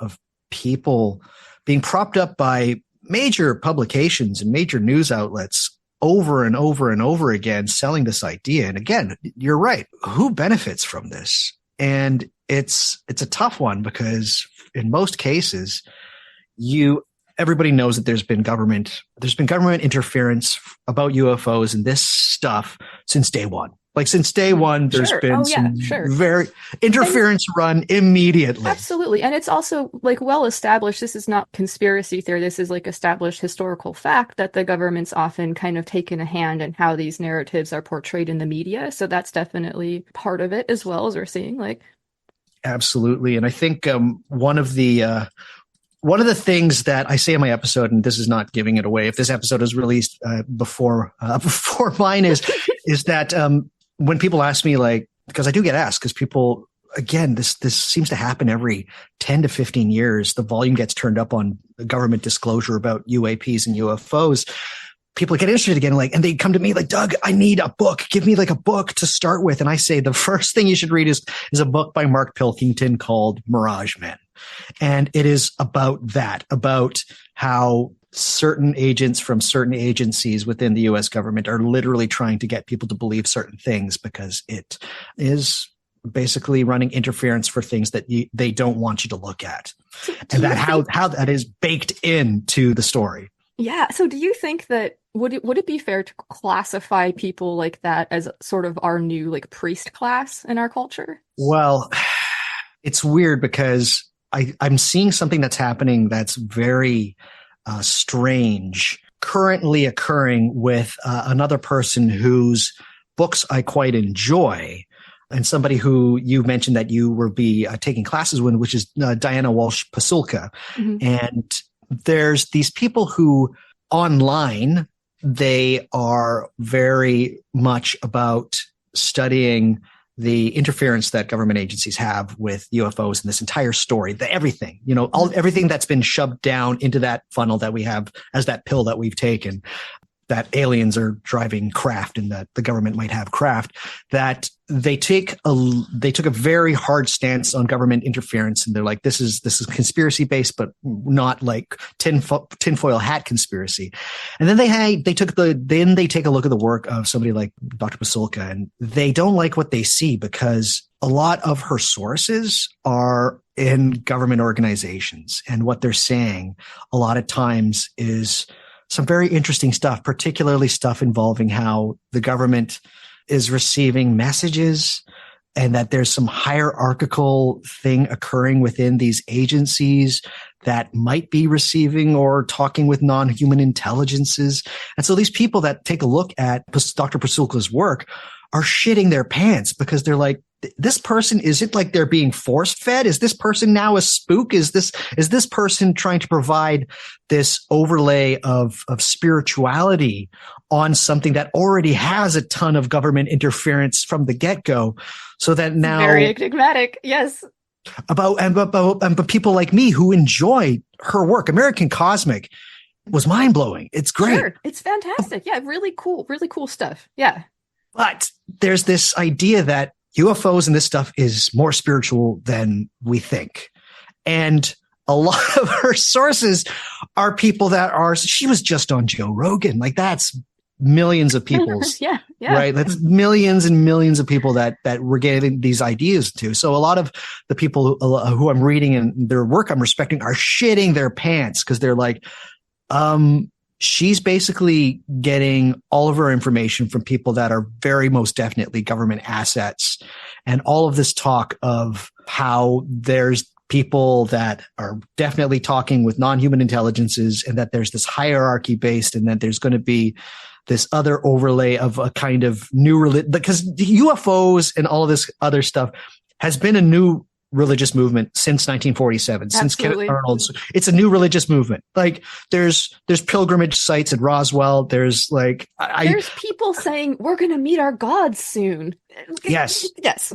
S4: people being propped up by major publications and major news outlets over and over and over again, selling this idea. And again, you're right. Who benefits from this? And it's a tough one because in most cases, everybody knows that there's been government interference about UFOs and this stuff since day one. Like since day one, there's been very interference run immediately.
S2: Absolutely. And it's also like well established. This is not conspiracy theory. This is like established historical fact that the government's often kind of taken a hand in how these narratives are portrayed in the media. So that's definitely part of it as well, as we're seeing. Like,
S4: absolutely. And I think one of the things that I say in my episode, and this is not giving it away, if this episode is released before mine is that when people ask me, like, because I do get asked, because people, again, this seems to happen every 10 to 15 years. The volume gets turned up on government disclosure about UAPs and UFOs. People get interested again, and they come to me like, Doug, I need a book. Give me like a book to start with. And I say, the first thing you should read is a book by Mark Pilkington called Mirage Men. And it is about that, about how certain agents from certain agencies within the US government are literally trying to get people to believe certain things because it is basically running interference for things that they don't want you to look at. And that how that is baked into the story.
S2: Yeah. So do you think that would it be fair to classify people like that as sort of our new like priest class in our culture?
S4: Well, it's weird because I'm seeing something that's happening that's very strange currently occurring with another person whose books I quite enjoy, and somebody who you mentioned that you will be taking classes with, which is Diana Walsh Pasulka. Mm-hmm. And there's these people who online, they are very much about studying the interference that government agencies have with UFOs and this entire story, everything, everything that's been shoved down into that funnel that we have as that pill that we've taken, that aliens are driving craft and that the government might have craft, that they took a very hard stance on government interference. And they're like, this is conspiracy based, but not like tinfoil hat conspiracy. And then they take a look at the work of somebody like Dr. Pasulka, and they don't like what they see because a lot of her sources are in government organizations. And what they're saying a lot of times is some very interesting stuff, particularly stuff involving how the government is receiving messages and that there's some hierarchical thing occurring within these agencies that might be receiving or talking with non-human intelligences. And so these people that take a look at Dr. Pasulka's work are shitting their pants because they're like, this person, is it like they're being force fed? Is this person now a spook? Is this person trying to provide this overlay of spirituality on something that already has a ton of government interference from the get-go? So that now
S2: very enigmatic. Yes.
S4: But people like me who enjoy her work, American Cosmic, was mind blowing. It's great.
S2: Sure. It's fantastic. Yeah. Really cool stuff. Yeah.
S4: But there's this idea that UFOs and this stuff is more spiritual than we think. And a lot of her sources are people that are, she was just on Joe Rogan. Like that's millions of people's,
S2: yeah.
S4: right? That's millions and millions of people that we're getting these ideas to. So a lot of the people who I'm reading and their work I'm respecting are shitting their pants because they're like, she's basically getting all of her information from people that are very most definitely government assets. And all of this talk of how there's people that are definitely talking with non-human intelligences and that there's this hierarchy based and that there's going to be this other overlay of a kind of new religion, because UFOs and all of this other stuff has been a new religious movement since 1947,
S2: Absolutely.
S4: since Kenneth Arnold's. It's a new religious movement. Like there's pilgrimage sites at Roswell. There's like,
S2: there's people saying we're going to meet our gods soon.
S4: Yes.
S2: Yes.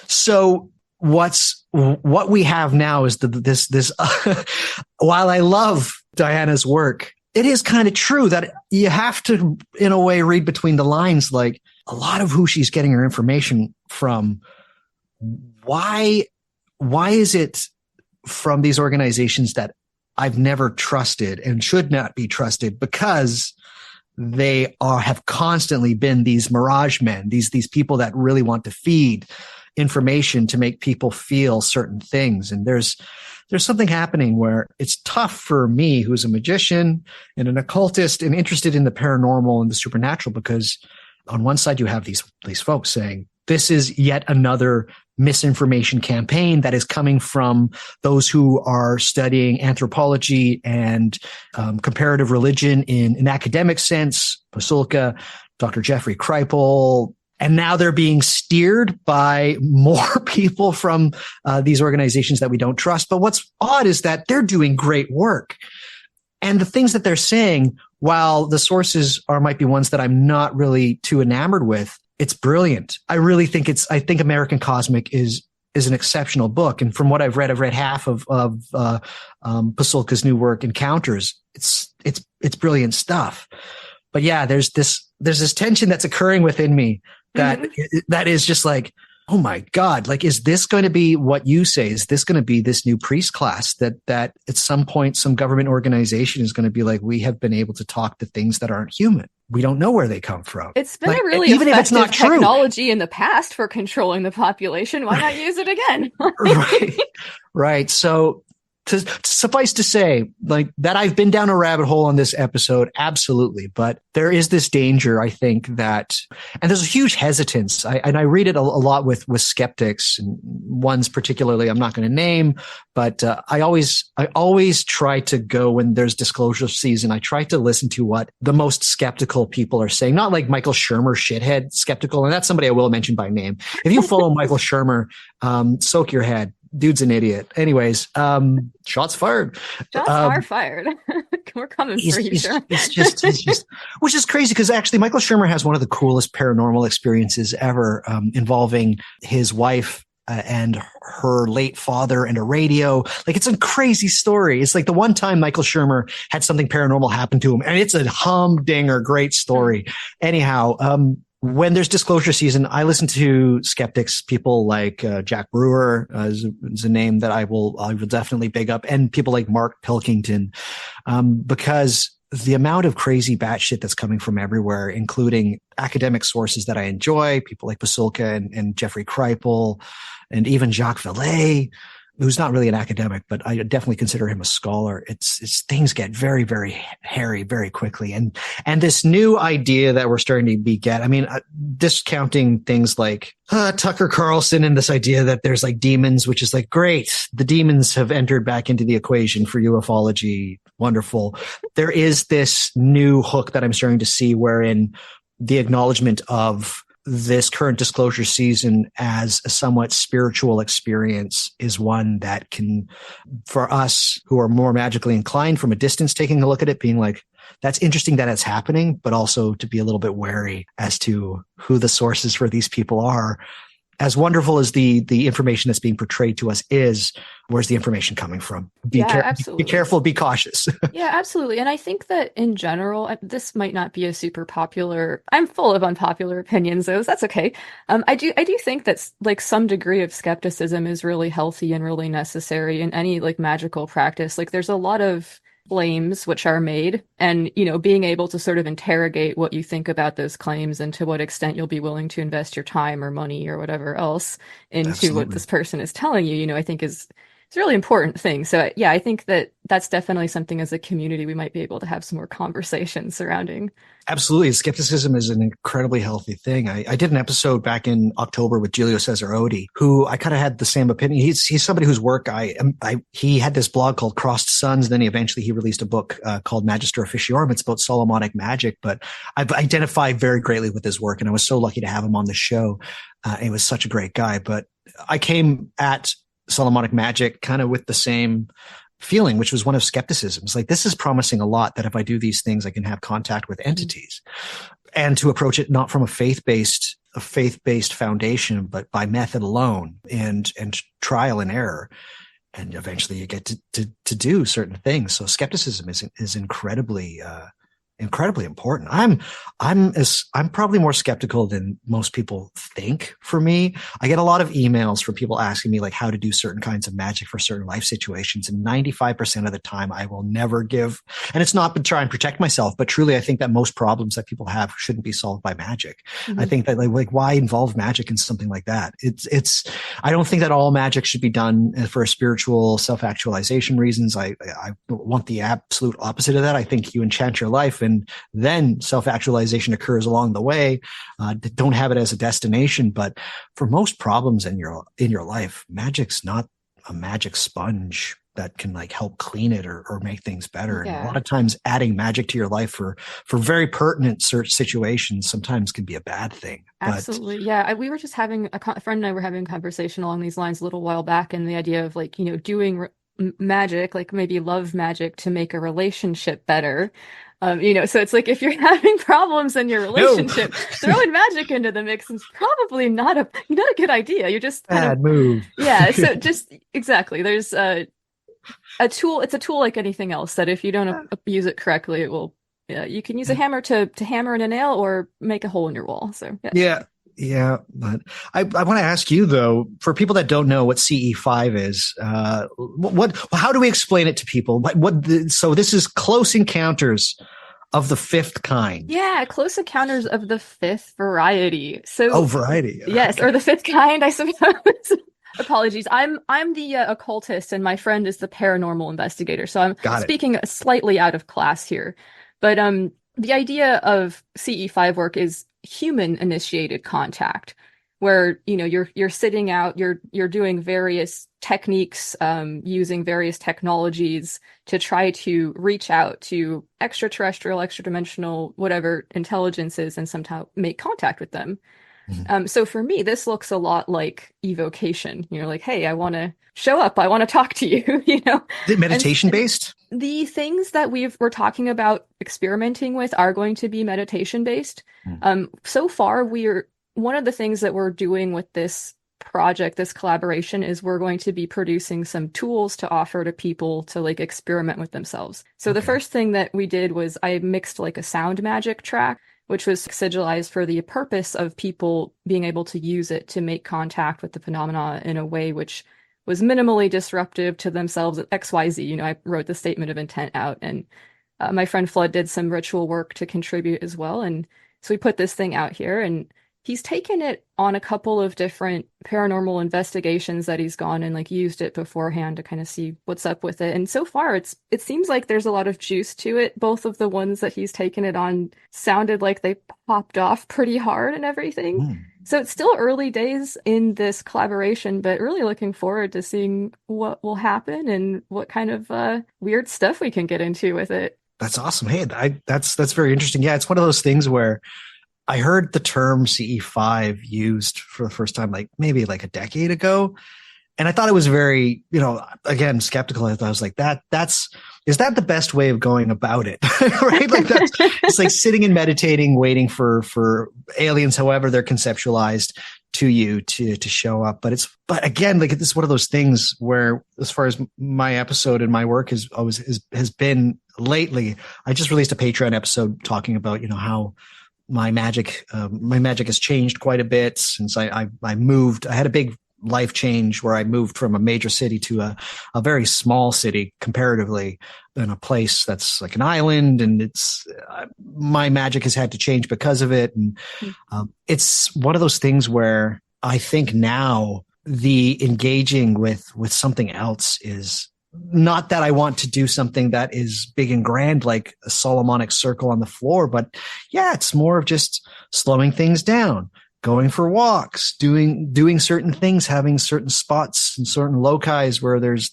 S4: So what we have now is this while I love Diana's work, it is kind of true that you have to, in a way, read between the lines. Like a lot of who she's getting her information from, why is it from these organizations that I've never trusted and should not be trusted because they have constantly been these mirage men, these people that really want to feed information to make people feel certain things. And there's something happening where it's tough for me, who's a magician and an occultist and interested in the paranormal and the supernatural, because on one side you have these folks saying, this is yet another misinformation campaign that is coming from those who are studying anthropology and comparative religion in an academic sense, Pasulka, Dr. Jeffrey Kripal, and now they're being steered by more people from these organizations that we don't trust. But what's odd is that they're doing great work. And the things that they're saying, while the sources might be ones that I'm not really too enamored with, it's brilliant. I really think I think American Cosmic is an exceptional book. And from what I've read half of Pasulka's new work, Encounters. It's brilliant stuff. But yeah, there's this tension that's occurring within me that is just like, oh my God, like, is this going to be what you say? Is this going to be this new priest class that at some point some government organization is going to be like, we have been able to talk to things that aren't human. We don't know where they come from.
S2: It's been
S4: like,
S2: a really
S4: even if it's not true,
S2: technology in the past for controlling the population. Why not use it again?
S4: Right. So to suffice to say, like, that I've been down a rabbit hole on this episode, absolutely. But there is this danger, I think, that, and there's a huge hesitance. I read it a lot with skeptics, and ones particularly I'm not going to name, but I always try to go when there's disclosure season. I try to listen to what the most skeptical people are saying, not like Michael Shermer shithead skeptical, and that's somebody I will mention by name. If you follow Michael Shermer, soak your head. Dude's an idiot. Anyways, shots fired.
S2: Shots are fired. We're coming for you, sure.
S4: It's just, which is crazy because actually Michael Shermer has one of the coolest paranormal experiences ever, involving his wife and her late father and a radio. Like, it's a crazy story. It's like the one time Michael Shermer had something paranormal happen to him, and it's a humdinger great story. Anyhow, when there's disclosure season, I listen to skeptics, people like Jack Brewer is a name that I will definitely big up, and people like Mark Pilkington, because the amount of crazy batshit that's coming from everywhere, including academic sources that I enjoy, people like Pasulka and Jeffrey Kripal, and even Jacques Vallée, who's not really an academic, but I definitely consider him a scholar. It's things get very, very hairy very quickly. And this new idea that we're starting to beget, I mean, discounting things like Tucker Carlson and this idea that there's like demons, which is like, great. The demons have entered back into the equation for ufology. Wonderful. There is this new hook that I'm starting to see wherein the acknowledgement of this current disclosure season as a somewhat spiritual experience is one that can, for us who are more magically inclined from a distance, taking a look at it, being like, that's interesting that it's happening, but also to be a little bit wary as to who the sources for these people are. as wonderful as the information that's being portrayed to us is, where's the information coming from? Be careful, be cautious.
S2: Yeah, absolutely. And I think that in general, this might not be a super popular, I'm full of unpopular opinions, though, so that's okay. I do think that like some degree of skepticism is really healthy and really necessary in any like magical practice. Like there's a lot of claims which are made, and being able to sort of interrogate what you think about those claims and to what extent you'll be willing to invest your time or money or whatever else into
S4: Absolutely.
S2: what this person is telling you, I think is it's a really important thing. So yeah, I think that that's definitely something as a community we might be able to have some more conversations surrounding.
S4: Absolutely. Skepticism is an incredibly healthy thing. I did an episode back in October with Giulio Cesarodi, who I kind of had the same opinion. He's somebody whose work he had this blog called Crossed Suns. Then he released a book called Magister Officiorum. It's about Solomonic magic, but I've identified very greatly with his work, and I was so lucky to have him on the show. He was such a great guy, but I came at Solomonic magic kind of with the same feeling, which was one of skepticism. It's like, this is promising a lot, that if I do these things, I can have contact with entities, and to approach it not from a faith-based foundation, but by method alone and trial and error. And eventually you get to do certain things. So skepticism is incredibly important. I'm probably more skeptical than most people think. For me, I get a lot of emails from people asking me like how to do certain kinds of magic for certain life situations. And 95% of the time I will never give, and it's not to try and protect myself, but truly I think that most problems that people have shouldn't be solved by magic. Mm-hmm. I think that like why involve magic in something like that? I don't think that all magic should be done for spiritual self-actualization reasons. I want the absolute opposite of that. I think you enchant your life, and then self-actualization occurs along the way. Don't have it as a destination, but for most problems in your life, magic's not a magic sponge that can like help clean it or make things better. Yeah. And a lot of times adding magic to your life for very pertinent situations sometimes can be a bad thing.
S2: Absolutely. Yeah. We were just having a friend and I were having a conversation along these lines a little while back, and the idea of like, doing magic, like maybe love magic to make a relationship better. So it's like if you're having problems in your relationship, throwing magic into the mix is probably not a good idea. You're just
S4: bad move.
S2: Yeah. So just exactly. There's a tool. It's a tool like anything else that if you don't use it correctly, it will. You can use a hammer to hammer in a nail or make a hole in your wall. So
S4: yeah. Yeah, but I want to ask you though, for people that don't know what CE5 is, how do we explain it to people? So this is Close Encounters of the Fifth Kind.
S2: Yeah, Close Encounters of the Fifth Variety. So
S4: variety.
S2: Yes, okay. Or the fifth kind, I suppose. Apologies. I'm the occultist, and my friend is the paranormal investigator. So I'm speaking slightly out of class here, but the idea of CE5 work is human initiated contact, where you're sitting out, you're doing various techniques, using various technologies to try to reach out to extraterrestrial, extra-dimensional, whatever intelligences, and somehow make contact with them. Mm-hmm. So for me, this looks a lot like evocation. Like, hey, I want to show up. I want to talk to you. Is
S4: it meditation based?
S2: The things that we're talking about experimenting with are going to be meditation based. So far, one of the things that we're doing with this project, this collaboration, is we're going to be producing some tools to offer to people to like experiment with themselves. So the first thing that we did was I mixed like a sound magic track, which was sigilized for the purpose of people being able to use it to make contact with the phenomena in a way which was minimally disruptive to themselves at XYZ. I wrote the statement of intent out, and my friend Flood did some ritual work to contribute as well. And so we put this thing out here, and he's taken it on a couple of different paranormal investigations that he's gone and like used it beforehand to kind of see what's up with it. And so far it seems like there's a lot of juice to it. Both of the ones that he's taken it on sounded like they popped off pretty hard and everything. So it's still early days in this collaboration, but really looking forward to seeing what will happen and what kind of weird stuff we can get into with it.
S4: That's awesome. Hey, that's very interesting. Yeah, it's one of those things where I heard the term CE5 used for the first time, like maybe like a decade ago. And I thought it was very, again, skeptical. I was like, is that the best way of going about it? Right? Like it's like sitting and meditating, waiting for aliens, however they're conceptualized, to you to show up. But again, like this is one of those things where, as far as my episode and my work has been lately, I just released a Patreon episode talking about, how my magic has changed quite a bit since I moved. I had a big life change where I moved from a major city to a very small city comparatively, in a place that's like an island, and it's my magic has had to change because of it. And it's one of those things where I think now the engaging with something else is not that I want to do something that is big and grand, like a Solomonic circle on the floor, but yeah, it's more of just slowing things down, going for walks, doing certain things, having certain spots and certain loci where there's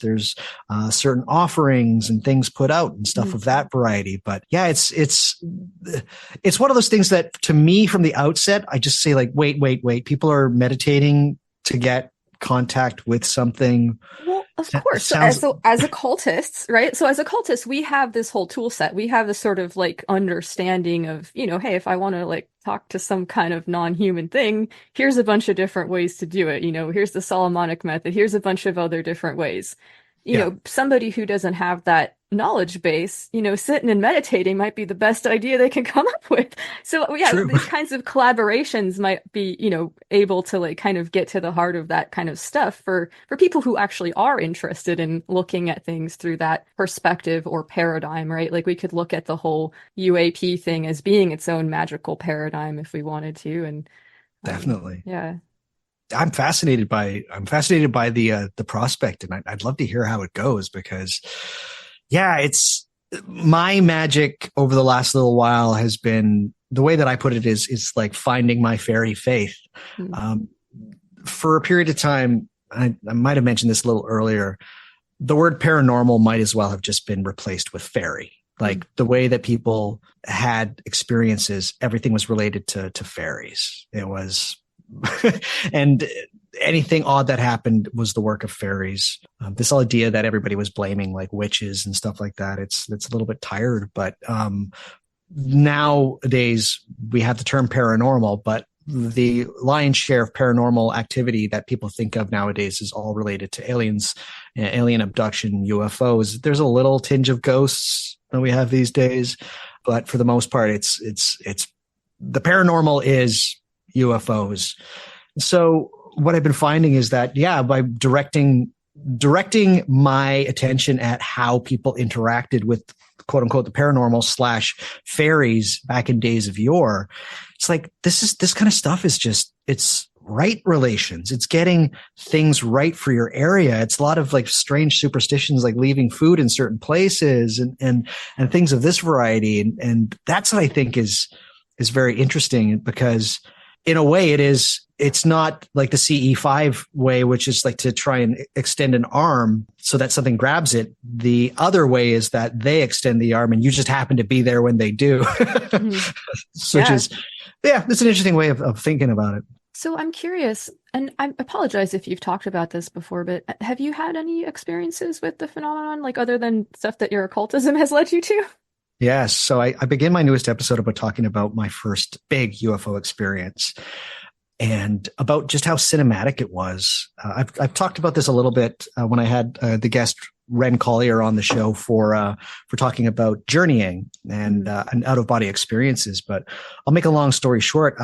S4: certain offerings and things put out and stuff of that variety. But yeah, it's one of those things that, to me, from the outset, I just say like, wait. People are meditating to get contact with something.
S2: Well, of course. So as occultists, right? So as occultists, we have this whole tool set. We have this sort of like understanding of, hey, if I want to like talk to some kind of non-human thing, here's a bunch of different ways to do it. Here's the Solomonic method. Here's a bunch of other different ways. Somebody who doesn't have that knowledge base, sitting and meditating might be the best idea they can come up with. So yeah,
S4: True.
S2: These kinds of collaborations might be, able to like kind of get to the heart of that kind of stuff for people who actually are interested in looking at things through that perspective or paradigm, right? Like we could look at the whole UAP thing as being its own magical paradigm if we wanted to. And
S4: definitely.
S2: Yeah.
S4: I'm fascinated by the prospect, and I'd love to hear how it goes, because yeah, it's my magic over the last little while has been, the way that I put it is like finding my fairy faith. For a period of time, I might have mentioned this a little earlier, the word paranormal might as well have just been replaced with fairy. Like the way that people had experiences, everything was related to fairies. It was and anything odd that happened was the work of fairies. This idea that everybody was blaming like witches and stuff like that, it's a little bit tired. But nowadays we have the term paranormal, but the lion's share of paranormal activity that people think of nowadays is all related to aliens, alien abduction, UFOs. There's a little tinge of ghosts that we have these days, but for the most part, it's the paranormal is UFOs. So what I've been finding is that, yeah, by directing my attention at how people interacted with quote unquote the paranormal / fairies back in days of yore, it's like, this kind of stuff is just, it's right relations. It's getting things right for your area. It's a lot of like strange superstitions, like leaving food in certain places and things of this variety. And that's what I think is very interesting, because in a way it's not like the CE5 way, which is like to try and extend an arm so that something grabs it. The other way is that they extend the arm and you just happen to be there when they do. Which is, it's an interesting way of thinking about it.
S2: So I'm curious, and I apologize if you've talked about this before, but have you had any experiences with the phenomenon, like other than stuff that your occultism has led you to?
S4: Yes. So I begin my newest episode about talking about my first big UFO experience and about just how cinematic it was. I've talked about this a little bit when I had the guest Ren Collier on the show for talking about journeying and out-of-body experiences. But I'll make a long story short.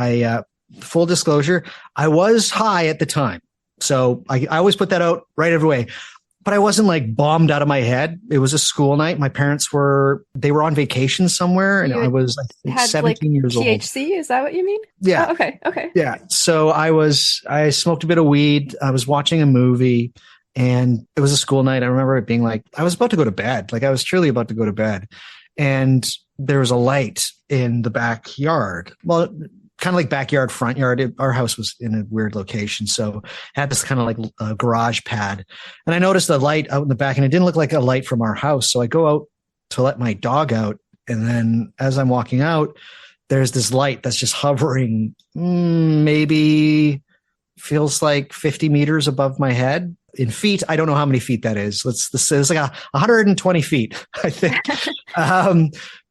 S4: Full disclosure, I was high at the time. So I always put that out right away. But I wasn't like bombed out of my head. It was a school night. My parents were on vacation somewhere, and I was 17 years old.
S2: THC, is that what you mean?
S4: Yeah.
S2: Oh, okay.
S4: Yeah. So I smoked a bit of weed. I was watching a movie, and it was a school night. I remember it being like, I was about to go to bed. Like I was truly about to go to bed. And there was a light in the backyard. Well, kind of like backyard, front yard. Our house was in a weird location. So it had this kind of like garage pad. And I noticed the light out in the back, and it didn't look like a light from our house. So I go out to let my dog out. And then as I'm walking out, there's this light that's just hovering, maybe feels like 50 meters above my head. In feet, I don't know how many feet that is. Let's say it's like 120 feet, I think.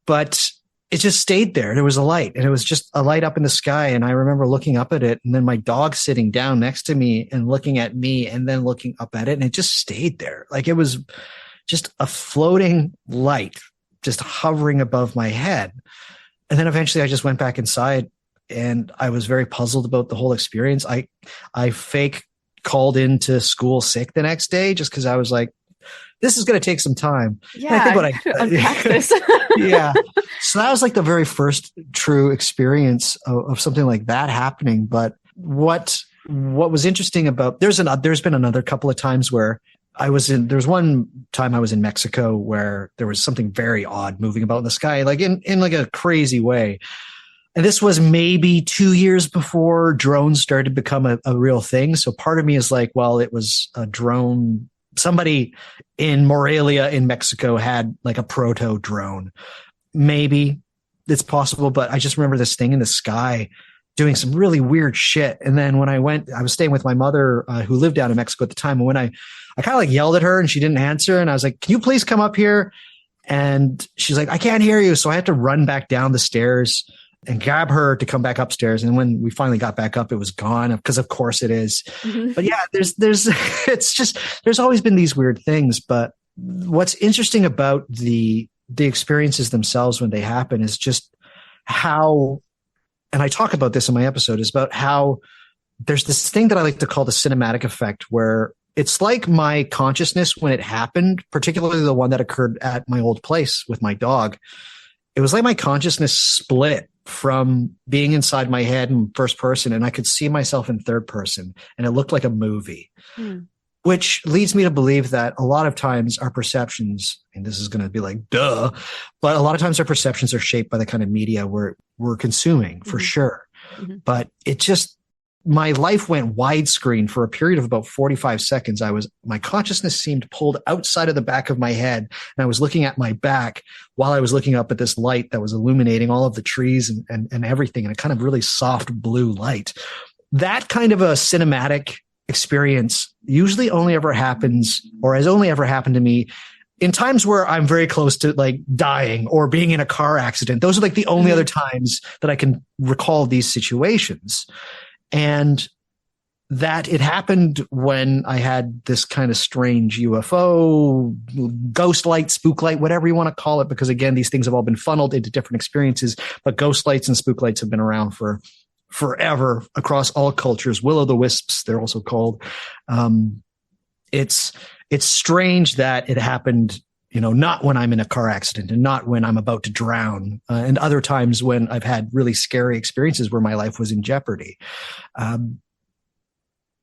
S4: But it just stayed there. There was a light, and it was just a light up in the sky. And I remember looking up at it, and then my dog sitting down next to me and looking at me and then looking up at it. And it just stayed there. Like it was just a floating light, just hovering above my head. And then eventually I just went back inside, and I was very puzzled about the whole experience. I fake called into school sick the next day just because I was like, this is going to take some time.
S2: Yeah,
S4: and I think what
S2: unpack this.
S4: yeah. So that was like the very first true experience of something like that happening. But what was interesting about, there's been another couple of times where there's one time I was in Mexico where there was something very odd moving about in the sky, like in like a crazy way. And this was maybe 2 years before drones started to become a real thing. So part of me is like, well, it was a drone. Somebody in Morelia in Mexico had like a proto drone. Maybe it's possible, but I just remember this thing in the sky doing some really weird shit. And then when I was staying with my mother, who lived down in Mexico at the time. And when I kind of like yelled at her and she didn't answer. And I was like, can you please come up here? And she's like, I can't hear you. So I had to run back down the stairs and grab her to come back upstairs. And when we finally got back up, it was gone, because of course it is. Mm-hmm. But yeah, there's always been these weird things. But what's interesting about the experiences themselves when they happen is just how, and I talk about this in my episode, is about how there's this thing that I like to call the cinematic effect, where it's like my consciousness when it happened, particularly the one that occurred at my old place with my dog. It was like my consciousness split from being inside my head in first person, and I could see myself in third person, and it looked like a movie, which leads me to believe that a lot of times our perceptions, and this is going to be like, duh, but a lot of times our perceptions are shaped by the kind of media we're consuming, for sure. Mm-hmm. But my life went widescreen for a period of about 45 seconds. My consciousness seemed pulled outside of the back of my head, and I was looking at my back while I was looking up at this light that was illuminating all of the trees and everything in a kind of really soft blue light. That kind of a cinematic experience usually only ever happens, or has only ever happened to me, in times where I'm very close to like dying or being in a car accident. Those are like the only other times that I can recall these situations. And that it happened when I had this kind of strange UFO, ghost light, spook light, whatever you want to call it, because again, these things have all been funneled into different experiences, but ghost lights and spook lights have been around for forever across all cultures. Will-o'-the-wisps, they're also called. It's strange that it happened, not when I'm in a car accident and not when I'm about to drown, and other times when I've had really scary experiences where my life was in jeopardy.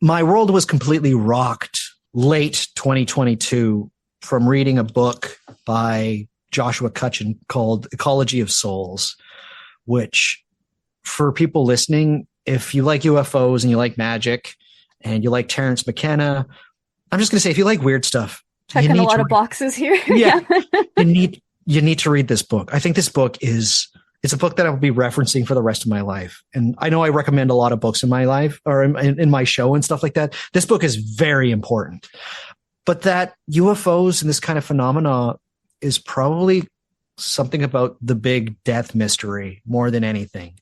S4: My world was completely rocked late 2022 from reading a book by Joshua Cutchin called Ecology of Souls, which, for people listening, if you like UFOs and you like magic and you like Terrence McKenna, I'm just going to say, if you like weird stuff,
S2: checking a lot of boxes here.
S4: Yeah. you need to read this book. I think this book it's a book that I will be referencing for the rest of my life. And I know I recommend a lot of books in my life or in my show and stuff like that. This book is very important, but that UFOs and this kind of phenomena is probably something about the big death mystery more than anything.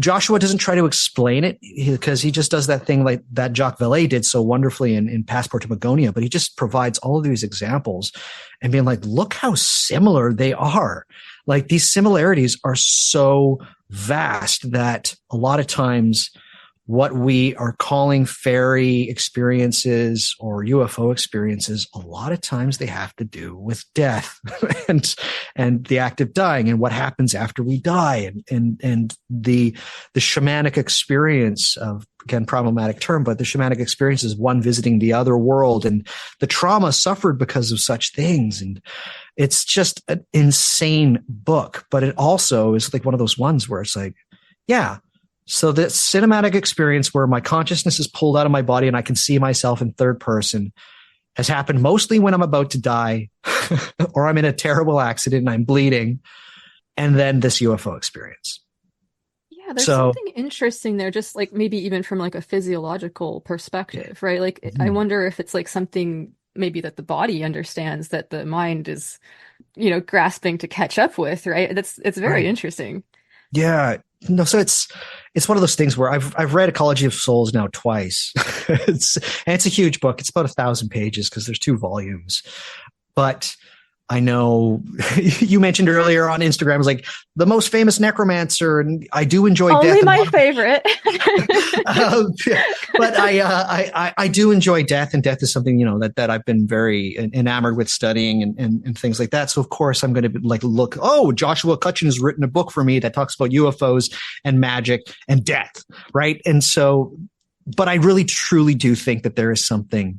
S4: Joshua doesn't try to explain it, because he just does that thing like that Jacques Vallée did so wonderfully in Passport to Begonia, but he just provides all of these examples and being like, look how similar they are. Like, these similarities are so vast that a lot of times what we are calling fairy experiences or UFO experiences, a lot of times they have to do with death and the act of dying and what happens after we die, and the shamanic experience of, again, problematic term, but the shamanic experience is one visiting the other world and the trauma suffered because of such things. And it's just an insane book, but it also is like one of those ones where it's like, yeah, so the cinematic experience where my consciousness is pulled out of my body and I can see myself in third person has happened mostly when I'm about to die or I'm in a terrible accident and I'm bleeding. And then this UFO experience.
S2: Yeah, there's something interesting there, just like maybe even from like a physiological perspective, right? Like, I wonder if it's like something maybe that the body understands that the mind is grasping to catch up with, right? It's very interesting.
S4: Yeah. No, so it's one of those things where I've read Ecology of Souls now twice. It's a huge book. It's about 1,000 pages because there's 2 volumes. But I know you mentioned earlier on Instagram was like the most famous necromancer, and I do enjoy Death.
S2: Only my favorite.
S4: But I do enjoy Death, and Death is something that I've been very enamored with studying and things like that. So of course I'm going to look. Oh, Joshua Cutchin has written a book for me that talks about UFOs and magic and death, right? And so, but I really truly do think that there is something,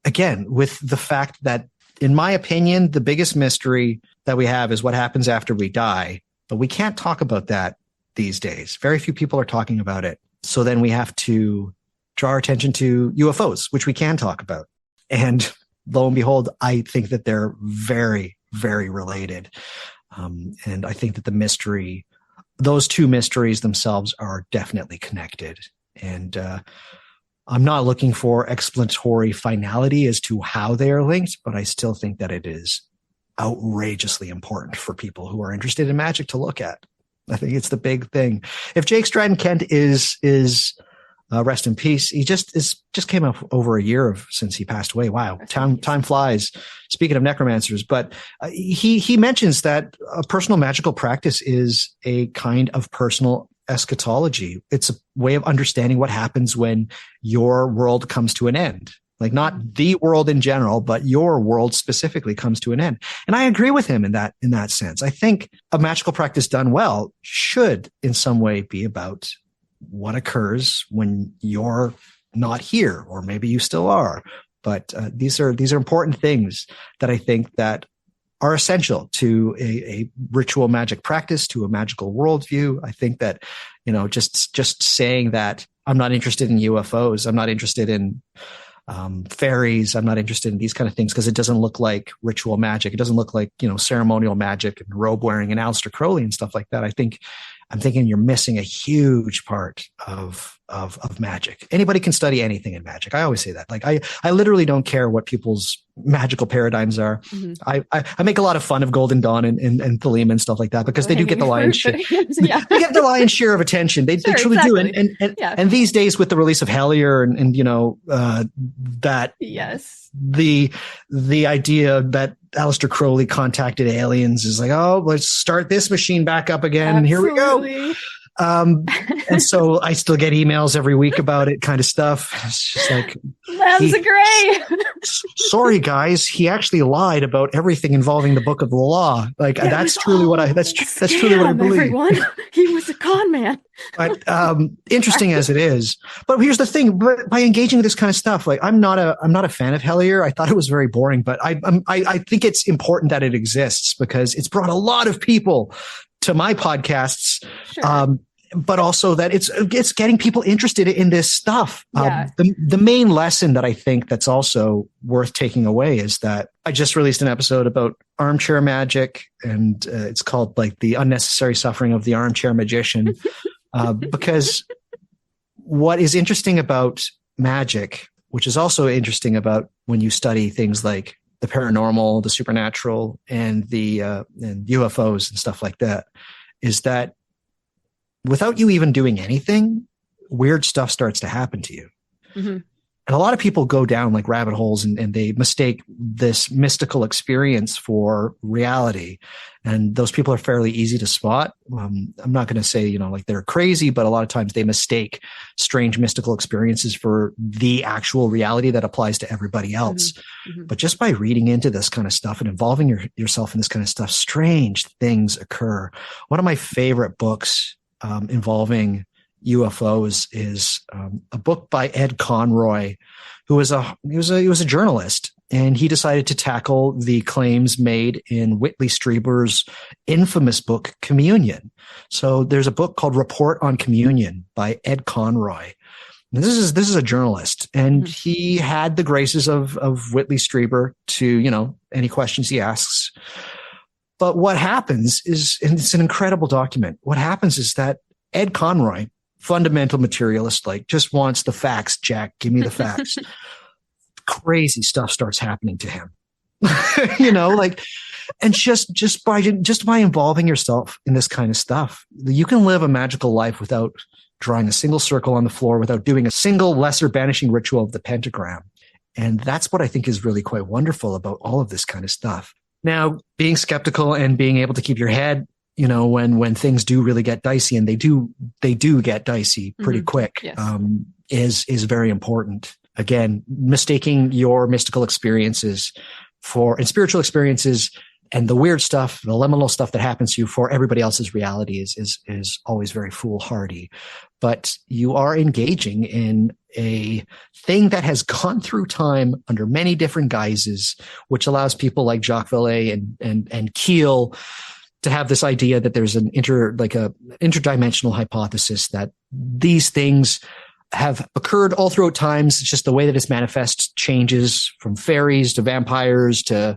S4: again, with the fact that, in my opinion, the biggest mystery that we have is what happens after we die. But we can't talk about that these days. Very few people are talking about it. So then we have to draw our attention to UFOs, which we can talk about. And lo and behold, I think that they're very, very related. And I think that those 2 mysteries themselves are definitely connected. And I'm not looking for explanatory finality as to how they are linked, but I still think that it is outrageously important for people who are interested in magic to look at. I think it's the big thing. If Jake Stratton Kent is rest in peace, he just came up over a year since he passed away. Wow, time flies. Speaking of necromancers, but he mentions that a personal magical practice is a kind of personal eschatology. It's a way of understanding what happens when your world comes to an end. Like not the world in general, but your world specifically comes to an end. And I agree with him in that sense. I think a magical practice done well should in some way be about what occurs when you're not here, or maybe you still are. But these are important things that I think that are essential to a ritual magic practice, to a magical worldview. I think that, just saying that I'm not interested in UFOs, I'm not interested in fairies, I'm not interested in these kind of things because it doesn't look like ritual magic. It doesn't look like, ceremonial magic and robe wearing and Aleister Crowley and stuff like that. I'm thinking you're missing a huge part of magic. Anybody can study anything in magic. I always say that. Like I literally don't care what people's magical paradigms are. Mm-hmm. I make a lot of fun of Golden Dawn and Thelema and stuff like that because they do get the lion's share. Yeah. They get the lion's share of attention. They truly exactly. do. And these days with the release of Hellier and that
S2: yes,
S4: the idea that Aleister Crowley contacted aliens is like, oh, let's start this machine back up again.
S2: Absolutely.
S4: And here we go. And so I still get emails every week about it, kind of stuff. It's just like,
S2: Lambs of Grey.
S4: Sorry, guys, he actually lied about everything involving the Book of the Law. Like that's truly what I that's truly what I believe.
S2: Everyone, he was a con man.
S4: But interesting as it is, but here's the thing: by engaging with this kind of stuff, like I'm not a fan of Hellier. I thought it was very boring, but I think it's important that it exists because it's brought a lot of people to my podcasts.
S2: Sure.
S4: But also that it's getting people interested in this stuff.
S2: Yeah.
S4: The main lesson that I think that's also worth taking away is that I just released an episode about armchair magic, and it's called like the unnecessary suffering of the armchair magician. Because what is interesting about magic, which is also interesting about when you study things like the paranormal, the supernatural, and the and UFOs and stuff like that, is that without you even doing anything, weird stuff starts to happen to you. Mm-hmm. And a lot of people go down like rabbit holes and they mistake this mystical experience for reality. And those people are fairly easy to spot. I'm not going to say, like they're crazy, but a lot of times they mistake strange mystical experiences for the actual reality that applies to everybody else. Mm-hmm. But just by reading into this kind of stuff and involving yourself in this kind of stuff, strange things occur. One of my favorite books involving UFOs is a book by Ed Conroy, who was a journalist, and he decided to tackle the claims made in Whitley Strieber's infamous book Communion. So there's a book called Report on Communion by Ed Conroy. And this is a journalist, and he had the graces of Whitley Strieber to any questions he asks. But what happens is, and it's an incredible document, what happens is that Ed Conroy, fundamental materialist, like just wants the facts, Jack, give me the facts. Crazy stuff starts happening to him. And just by involving yourself in this kind of stuff, you can live a magical life without drawing a single circle on the floor, without doing a single lesser banishing ritual of the pentagram. And that's what I think is really quite wonderful about all of this kind of stuff. Now, being skeptical and being able to keep your head, when things do really get dicey, and they do get dicey pretty quick,
S2: Yes.
S4: Is very important. Again, mistaking your mystical experiences and spiritual experiences and the weird stuff, the liminal stuff that happens to you for everybody else's reality is always very foolhardy. But you are engaging in a thing that has gone through time under many different guises, which allows people like Jacques Vallée and Keel to have this idea that there's an interdimensional hypothesis that these things have occurred all throughout times. It's just the way that it's manifest changes from fairies to vampires to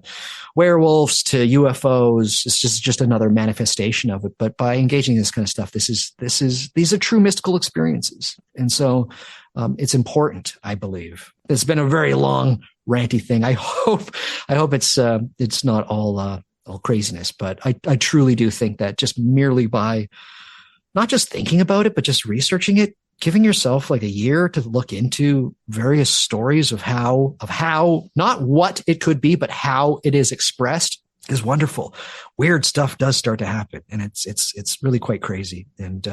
S4: werewolves to UFOs. It's just another manifestation of it. But by engaging in this kind of stuff, these are true mystical experiences. And so, it's important, I believe. It's been a very long ranty thing. I hope it's not all craziness, but I truly do think that just merely by not just thinking about it, but just researching it, giving yourself like a year to look into various stories of how not what it could be, but how it is expressed is wonderful. Weird stuff does start to happen, and it's really quite crazy. And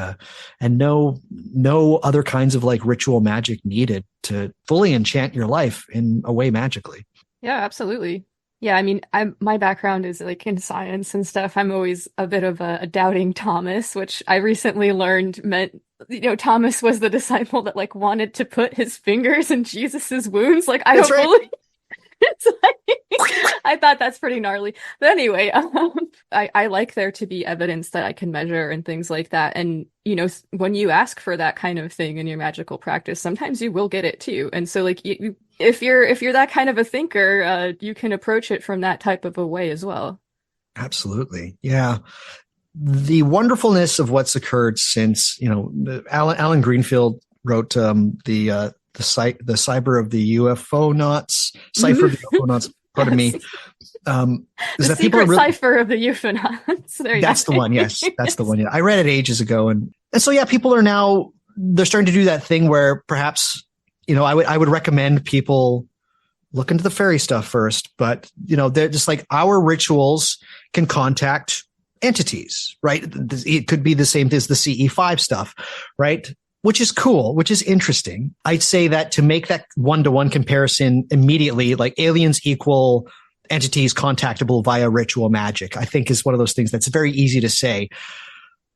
S4: no other kinds of like ritual magic needed to fully enchant your life in a way magically.
S2: Yeah, absolutely. Yeah, I mean, my background is like in science and stuff. I'm always a bit of a doubting Thomas, which I recently learned meant, Thomas was the disciple that like wanted to put his fingers in Jesus's wounds. Like, I don't believe. It's like, I thought that's pretty gnarly. But anyway, I like there to be evidence that I can measure and things like that. And, when you ask for that kind of thing in your magical practice, sometimes you will get it too. And so like, if you're that kind of a thinker, you can approach it from that type of a way as well.
S4: Absolutely. Yeah. The wonderfulness of what's occurred since, Alan Greenfield wrote, the Cyber of the UFO Knots, Cipher of the UFO Knots, pardon me.
S2: Is that people Cipher of the UFO Knots.
S4: That's the one. Yes, that's the one. Yeah. I read it ages ago. And so, yeah, people are now, they're starting to do that thing where perhaps, I would recommend people look into the fairy stuff first, but, they're just like our rituals can contact entities, right? It could be the same as the CE5 stuff, right? Which is cool, which is interesting. I'd say that to make that one-to-one comparison immediately, like aliens equal entities contactable via ritual magic, I think is one of those things that's very easy to say,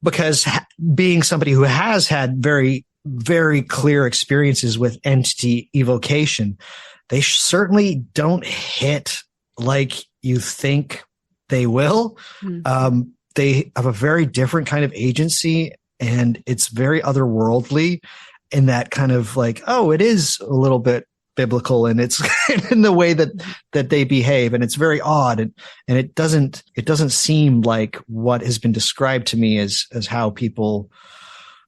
S4: because being somebody who has had very, very clear experiences with entity evocation, they certainly don't hit like you think they will. Mm-hmm. They have a very different kind of agency, and it's very otherworldly in that kind of like, oh, it is a little bit biblical, and it's in the way that they behave, and it's very odd, and it doesn't seem like what has been described to me as how people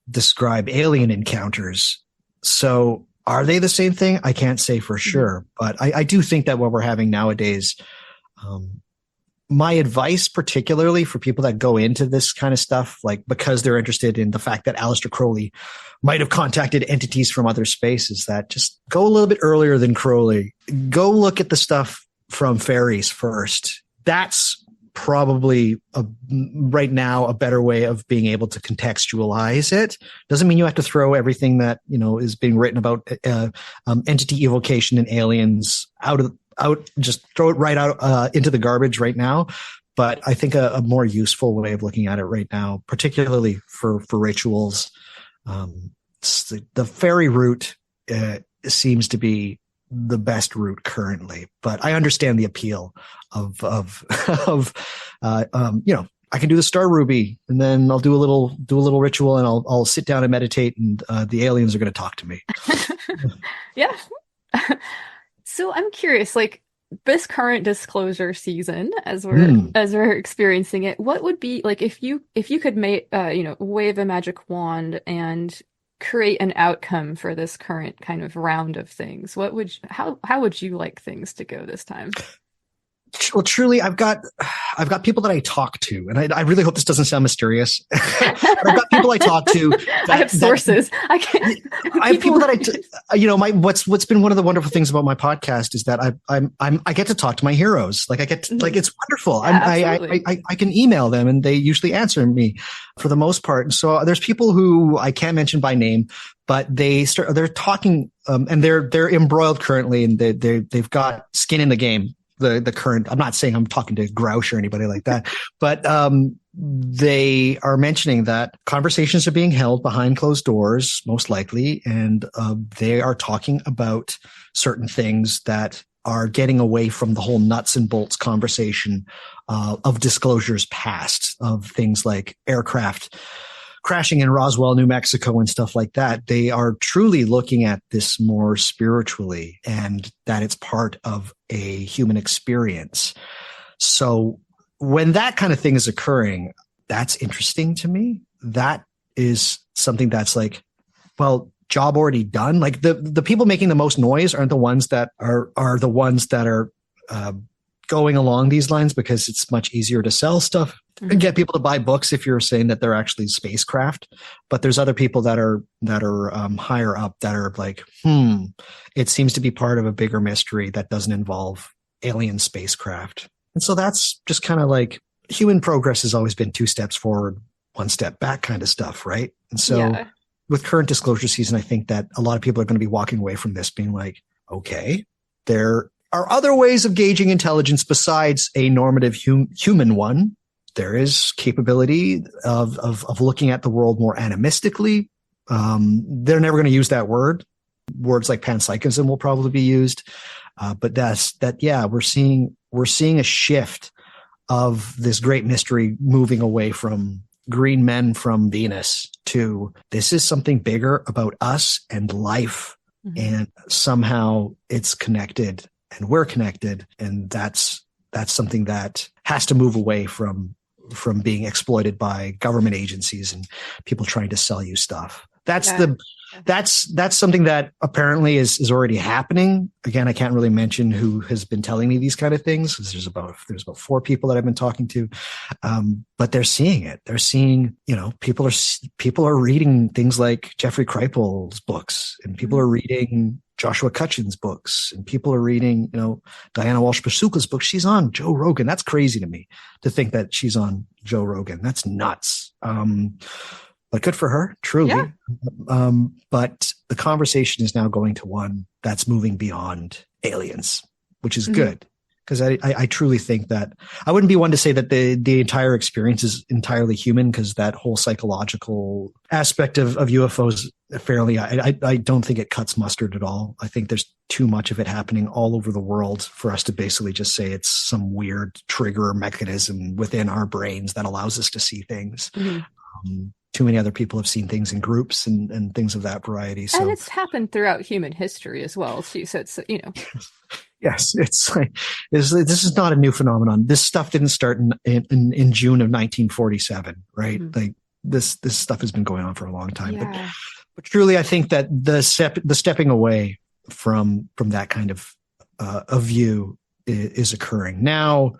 S4: describe alien encounters. So are they the same thing? I can't say for sure, but I do think that what we're having nowadays, my advice, particularly for people that go into this kind of stuff, like because they're interested in the fact that Aleister Crowley might have contacted entities from other spaces, that just go a little bit earlier than Crowley. Go look at the stuff from Fairies first. That's probably right now a better way of being able to contextualize it. Doesn't mean you have to throw everything that is being written about entity evocation and aliens out, just throw it right out into the garbage right now. But I think a more useful way of looking at it right now, particularly for rituals, the fairy route seems to be the best route currently. But I understand the appeal of I can do the Star Ruby, and then I'll do a little ritual, and I'll sit down and meditate, and the aliens are going to talk to me.
S2: Yeah. So I'm curious, like this current disclosure season, as we're experiencing it, what would be like if you could make wave a magic wand and create an outcome for this current kind of round of things? How would you like things to go this time?
S4: Well, truly, I've got people that I talk to, and I really hope this doesn't sound mysterious. But I've got people I talk to.
S2: I have sources. I
S4: have people that what's been one of the wonderful things about my podcast is that I get to talk to my heroes. Like I get to, like, it's wonderful.
S2: Yeah,
S4: I can email them and they usually answer me for the most part. And so there's people who I can't mention by name, but they're talking, and they're embroiled currently, and they've got skin in the game. The current, I'm not saying I'm talking to Grouch or anybody like that, but they are mentioning that conversations are being held behind closed doors, most likely, and they are talking about certain things that are getting away from the whole nuts and bolts conversation of disclosures past, of things like aircraft crashing in Roswell, New Mexico and stuff like that. They are truly looking at this more spiritually, and that it's part of a human experience. So when that kind of thing is occurring, that's interesting to me. That is something that's like, well, job already done. Like the people making the most noise aren't the ones that are the ones that are going along these lines, because it's much easier to sell stuff and get people to buy books if you're saying that they're actually spacecraft. But there's other people that are higher up that are like, it seems to be part of a bigger mystery that doesn't involve alien spacecraft. And so that's just kind of like, human progress has always been 2 steps forward, 1 step back kind of stuff, right? And so with current disclosure season, I think that a lot of people are going to be walking away from this being like, okay, there are other ways of gauging intelligence besides a normative human one. There is capability of looking at the world more animistically. They're never going to use that word. Words like panpsychism will probably be used. But we're seeing a shift of this great mystery moving away from green men from Venus to, this is something bigger about us and life. And somehow it's connected and we're connected. And that's something that has to move away from being exploited by government agencies and people trying to sell you stuff. That's something that apparently is already happening. Again, I can't really mention who has been telling me these kind of things, because there's about 4 people that I've been talking to. But they're seeing it. They're seeing, people are reading things like Jeffrey Kripal's books, and people are reading Joshua Cutchin's books, and people are reading, Diana Walsh-Pasuka's book. She's on Joe Rogan. That's crazy to me to think that she's on Joe Rogan. That's nuts. But good for her, truly. Yeah. But the conversation is now going to one that's moving beyond aliens, which is good. Because I truly think that I wouldn't be one to say that the entire experience is entirely human, because that whole psychological aspect of UFOs I don't think it cuts mustard at all. I think there's too much of it happening all over the world for us to basically just say it's some weird trigger mechanism within our brains that allows us to see things. Too many other people have seen things in groups and things of that variety. So.
S2: And it's happened throughout human history as well. So it's,
S4: Yes, it's like this is not a new phenomenon. This stuff didn't start in June of 1947, right? Like this stuff has been going on for a long time.
S2: Yeah.
S4: But truly, I think that the stepping away from that kind of a view is occurring now.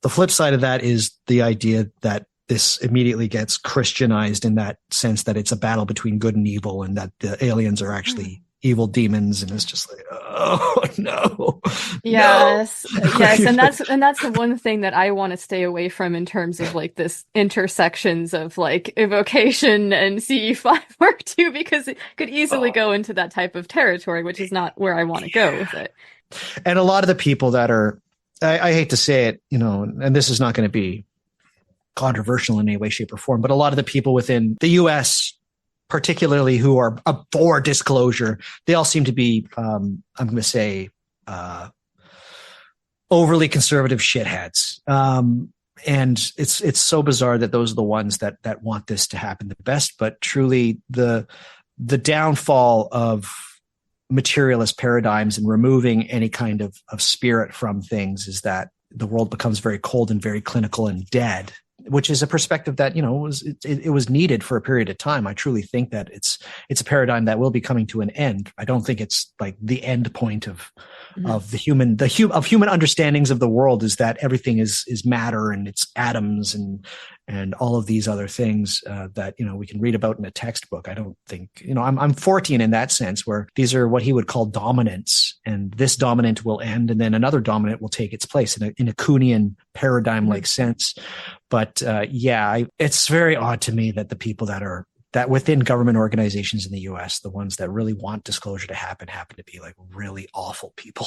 S4: The flip side of that is the idea that this immediately gets Christianized, in that sense that it's a battle between good and evil, and that the aliens are actually evil demons, and it's just like, oh no.
S2: Yes.
S4: No.
S2: Yes. And that's the one thing that I want to stay away from in terms of like this intersections of like evocation and CE5 work too, because it could easily go into that type of territory, which is not where I want to go with it.
S4: And a lot of the people that are, I hate to say it, and this is not going to be controversial in any way, shape, or form, but a lot of the people within the US, particularly who are for disclosure, they all seem to be, I'm going to say, overly conservative shitheads. And it's so bizarre that those are the ones that want this to happen the best. But truly, the downfall of materialist paradigms and removing any kind of spirit from things is that the world becomes very cold and very clinical and dead. which is a perspective that, it was needed for a period of time. I truly think that it's a paradigm that will be coming to an end. I don't think it's like the end point of human understandings of the world is that everything is matter and it's atoms and all of these other things that we can read about in a textbook. I don't think I'm Fortean in that sense, where these are what he would call dominants, and this dominant will end, and then another dominant will take its place in a Kuhnian paradigm like sense. But it's very odd to me that the people that within government organizations in the US, the ones that really want disclosure to happen to be like really awful people.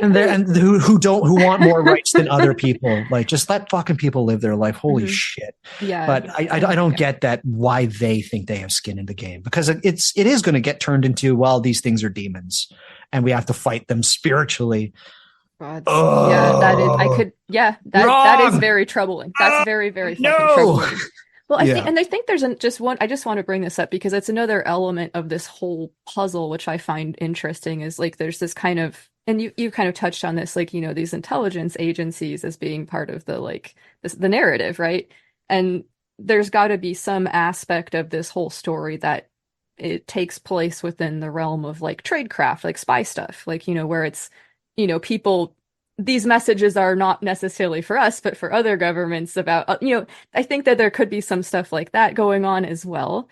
S4: and who want more rights than other people. Like, just let fucking people live their life. Holy shit.
S2: Yeah.
S4: But I don't get that, why they think they have skin in the game, because it is going to get turned into, well, these things are demons and we have to fight them spiritually.
S2: God. That is very troubling. That's very, very fucking troubling. Well, I think there's I just want to bring this up because it's another element of this whole puzzle, which I find interesting, is like, there's this kind of, and you kind of touched on this, like, these intelligence agencies as being part of the narrative, right? And there's got to be some aspect of this whole story that it takes place within the realm of like tradecraft, like spy stuff, like, where it's, people, these messages are not necessarily for us, but for other governments about, I think that there could be some stuff like that going on as well.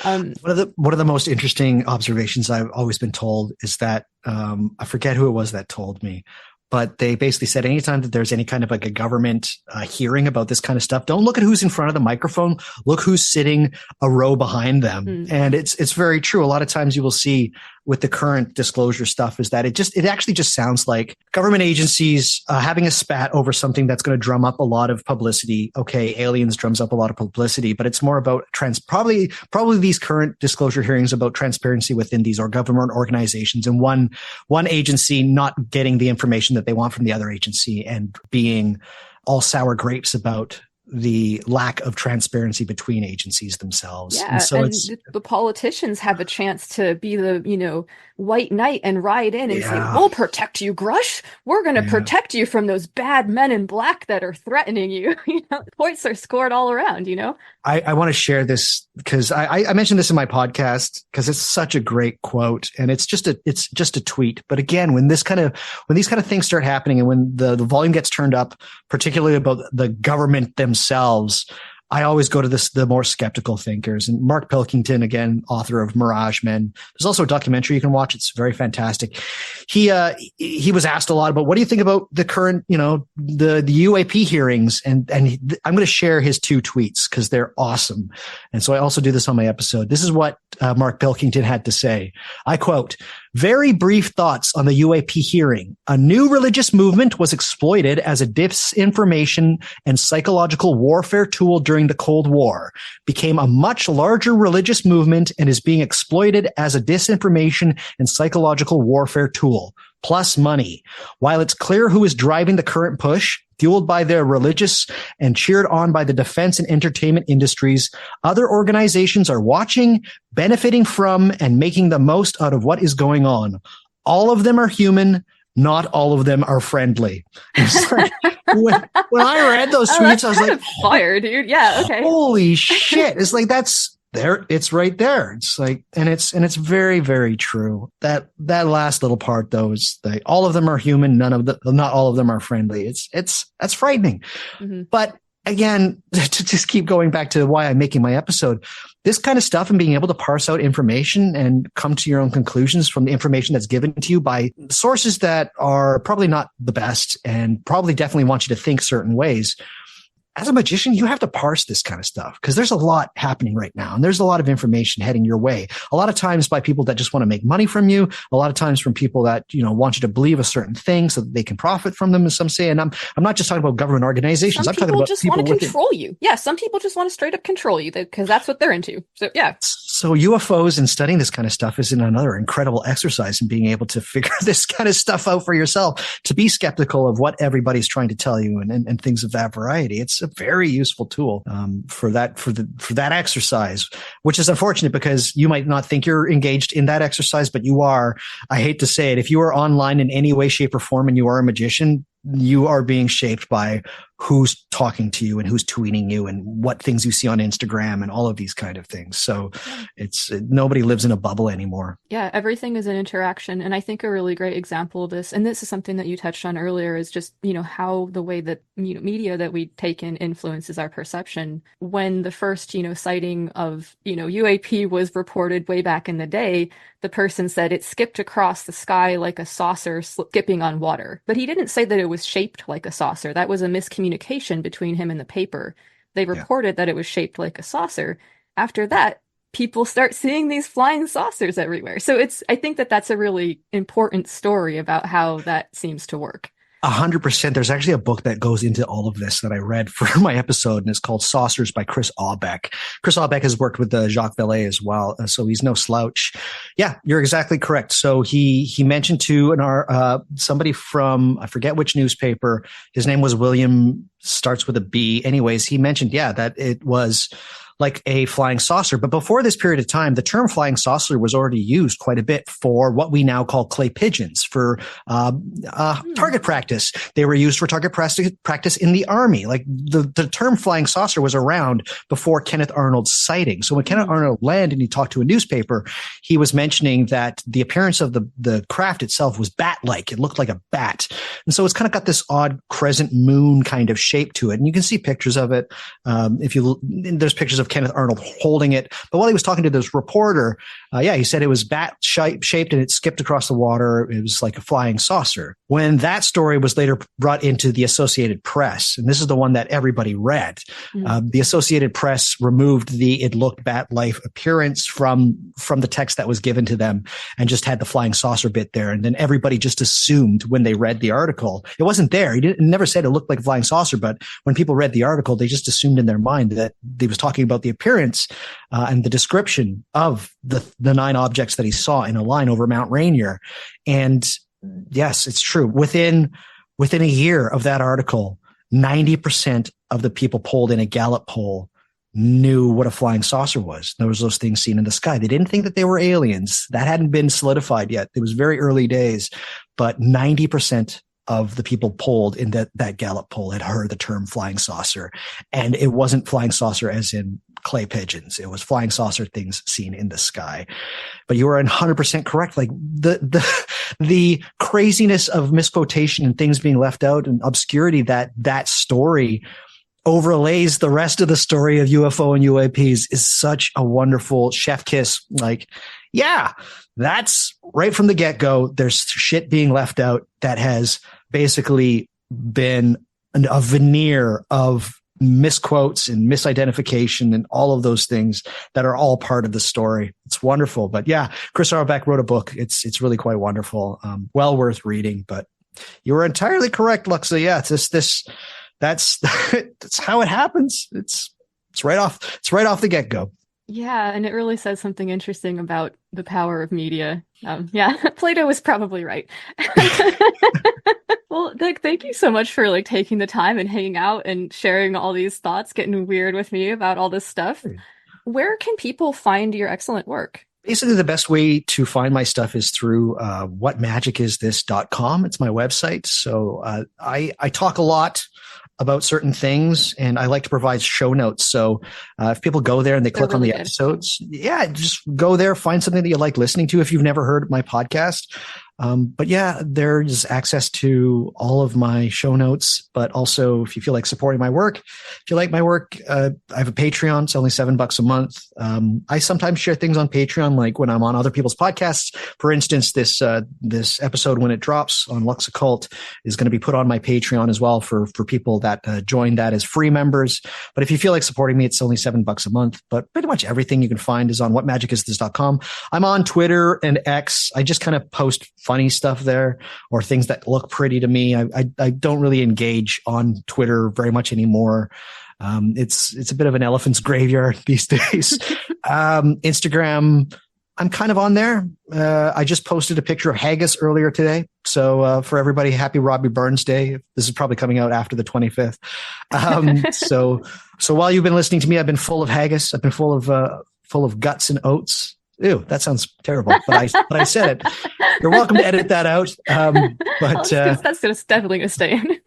S2: One
S4: of the most interesting observations I've always been told is that, I forget who it was that told me, but they basically said anytime that there's any kind of like a government hearing about this kind of stuff, don't look at who's in front of the microphone, look who's sitting a row behind them. And it's very true. A lot of times you will see with the current disclosure stuff is that it actually just sounds like government agencies having a spat over something that's going to drum up a lot of publicity. Okay, aliens drums up a lot of publicity, but it's more about probably these current disclosure hearings about transparency within these or government organizations, and one agency not getting the information that they want from the other agency and being all sour grapes about the lack of transparency between agencies themselves.
S2: Yeah,
S4: and so
S2: the politicians have a chance to be the, white knight and ride in and say, we'll protect you, Grush. We're going to protect you from those bad men in black that are threatening you. Points are scored all around,
S4: I want to share this because I mentioned this in my podcast because it's such a great quote, and it's just a tweet. But again, when these kind of things start happening, and when the volume gets turned up, particularly about the government themselves, I always go to the more skeptical thinkers. And Mark Pilkington, again, author of Mirage Men. There's also a documentary you can watch. It's very fantastic. He was asked a lot about, what do you think about the current, the UAP hearings? And I'm going to share his 2 tweets because they're awesome. And so I also do this on my episode. This is what Mark Pilkington had to say. I quote, "Very brief thoughts on the UAP hearing. A new religious movement was exploited as a disinformation and psychological warfare tool during the Cold War, became a much larger religious movement, and is being exploited as a disinformation and psychological warfare tool. Plus money. While it's clear who is driving the current push, fueled by their religious and cheered on by the defense and entertainment industries, other organizations are watching, benefiting from, and making the most out of what is going on. All of them are human. Not all of them are friendly." Like, when I read those tweets, I was like,
S2: fire, dude. Yeah. Okay.
S4: Holy shit. It's like, that's there. It's right there. It's like, and it's very, very true. That last little part though is that all of them are human. Not all of them are friendly. That's frightening. But again, to just keep going back to why I'm making my episode, this kind of stuff and being able to parse out information and come to your own conclusions from the information that's given to you by sources that are probably not the best and probably definitely want you to think certain ways. As a magician, you have to parse this kind of stuff because there's a lot happening right now, and there's a lot of information heading your way. A lot of times by people that just want to make money from you. A lot of times from people that want you to believe a certain thing so that they can profit from them, as some say. And I'm not just talking about government organizations. I'm talking about
S2: just
S4: people
S2: want to control you. Yeah, some people just want to straight up control you because that's what they're into. So yeah.
S4: So UFOs and studying this kind of stuff is another incredible exercise in being able to figure this kind of stuff out for yourself. To be skeptical of what everybody's trying to tell you and things of that variety. It's a very useful tool for that exercise, which is unfortunate because you might not think you're engaged in that exercise, but you are. I hate to say it. If you are online in any way, shape, or form and you are a magician, you are being shaped by who's talking to you and who's tweeting you and what things you see on Instagram and all of these kind of things. So nobody lives in a bubble anymore.
S2: Yeah, everything is an interaction. And I think a really great example of this, and this is something that you touched on earlier, is just, how the way that media that we take in influences our perception. When the first, sighting of, UAP was reported way back in the day, the person said it skipped across the sky like a saucer skipping on water. But he didn't say that it was shaped like a saucer. That was a miscommunication between him and the paper. They reported that it was shaped like a saucer. After that, people start seeing these flying saucers everywhere. So I think that that's a really important story about how that seems to work.
S4: 100%. There's actually a book that goes into all of this that I read for my episode, and it's called Saucers by Chris Aubeck. Chris Aubeck has worked with Jacques Vallée as well, so he's no slouch. Yeah, you're exactly correct. So he mentioned to somebody from, I forget which newspaper, his name was William, starts with a B. Anyways, he mentioned, that it was like a flying saucer. But before this period of time, the term flying saucer was already used quite a bit for what we now call clay pigeons, for target practice. They were used for target practice in the Army. Like the term flying saucer was around before Kenneth Arnold's sighting. So when Kenneth Arnold landed and he talked to a newspaper, he was mentioning that the appearance of the craft itself was bat-like. It looked like a bat. And so it's kind of got this odd crescent moon kind of shape to it. And you can see pictures of it. There's pictures of Kenneth Arnold holding it. But while he was talking to this reporter, he said it was bat shaped and it skipped across the water. It was like a flying saucer. When that story was later brought into the Associated Press, and this is the one that everybody read, the Associated Press removed the "it looked bat-like" appearance from the text that was given to them and just had the flying saucer bit there. And then everybody just assumed when they read the article, it wasn't there. He never said it looked like a flying saucer, but when people read the article, they just assumed in their mind that he was talking about the appearance and the description of the 9 objects that he saw in a line over Mount Rainier. And yes, it's true. Within a year of that article, 90% of the people polled in a Gallup poll knew what a flying saucer was. There was those things seen in the sky. They didn't think that they were aliens. That hadn't been solidified yet. It was very early days, but 90% of the people polled in that Gallup poll had heard the term flying saucer. And it wasn't flying saucer as in clay pigeons. It was flying saucer things seen in the sky. But you are 100% correct. Like the craziness of misquotation and things being left out and obscurity that story overlays the rest of the story of UFO and UAPs is such a wonderful chef kiss. Like, yeah, that's right from the get-go. There's shit being left out that has basically been a veneer of misquotes and misidentification and all of those things that are all part of the story. It's wonderful. But yeah, Chris Auerbach wrote a book. It's really quite wonderful. Well worth reading. But you were entirely correct, Luxa. Yeah, that's how it happens. It's right off the get-go.
S2: Yeah, and it really says something interesting about the power of media. Plato was probably right. Well, Dick, thank you so much for taking the time and hanging out and sharing all these thoughts, getting weird with me about all this stuff. Where can people find your excellent work?
S4: Basically, the best way to find my stuff is through whatmagicisthis.com. It's my website. So I talk a lot about certain things, and I like to provide show notes. So if people go there and they click on the episodes, just go there, find something that you like listening to if you've never heard my podcast. But yeah, there's access to all of my show notes, but also if you feel like supporting my work, if you like my work, I have a Patreon. It's only $7 a month. I sometimes share things on Patreon, like when I'm on other people's podcasts. For instance, this episode, when it drops on Lux Occult, is going to be put on my Patreon as well for people that join that as free members. But if you feel like supporting me, it's only $7 a month. But pretty much everything you can find is on whatmagicisthis.com. I'm on Twitter and X. I just kind of post funny stuff there or things that look pretty to me. I don't really engage on Twitter very much anymore. It's a bit of an elephant's graveyard these days. Instagram, I'm kind of on there. I just posted a picture of haggis earlier today. So for everybody, happy Robbie Burns Day. This is probably coming out after the 25th. So while you've been listening to me, I've been full of haggis. I've been full of guts and oats. Ew, that sounds terrible, but I said it. You're welcome to edit that out. But
S2: that's definitely going to stay in.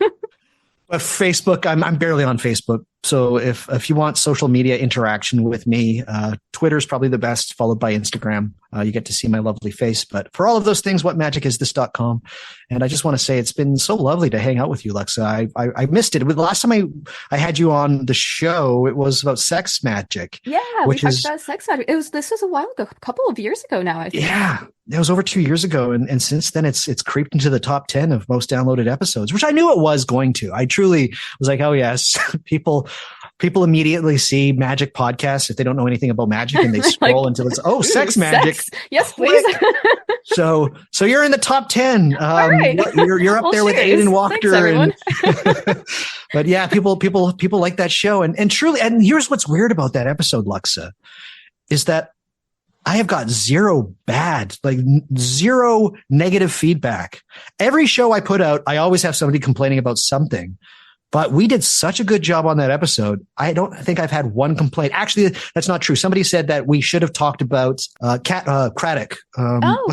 S4: But Facebook, I'm barely on Facebook. So if you want social media interaction with me, Twitter's probably the best, followed by Instagram. You get to see my lovely face. But for all of those things, whatmagicisthis.com. And I just want to say it's been so lovely to hang out with you, Lexa. I missed it. The last time I had you on the show, it was about sex magic.
S2: Yeah, we talked about sex magic. This was a while ago, a couple of years ago now, I think.
S4: Yeah, it was over 2 years ago. And since then, it's creeped into the top 10 of most downloaded episodes, which I knew it was going to. I truly was like, oh, yes, people immediately see magic podcasts if they don't know anything about magic, and they scroll until it's, oh, sex magic.
S2: Yes, please.
S4: So you're in the top 10.
S2: All right.
S4: You're up there with
S2: cheers.
S4: Aiden Wachter.
S2: Thanks,
S4: But yeah, people like that show. And truly, and here's what's weird about that episode, Luxa, is that I have got zero negative feedback. Every show I put out, I always have somebody complaining about something. But we did such a good job on that episode. I don't think I've had one complaint. Actually, that's not true. Somebody said that we should have talked about Craddock.
S2: That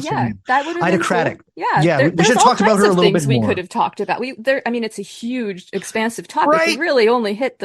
S2: would have been
S4: Craddock.
S2: Cool.
S4: Yeah. We should have talked about her a little bit more.
S2: We could have talked about. It's a huge, expansive topic. Right? We really only hit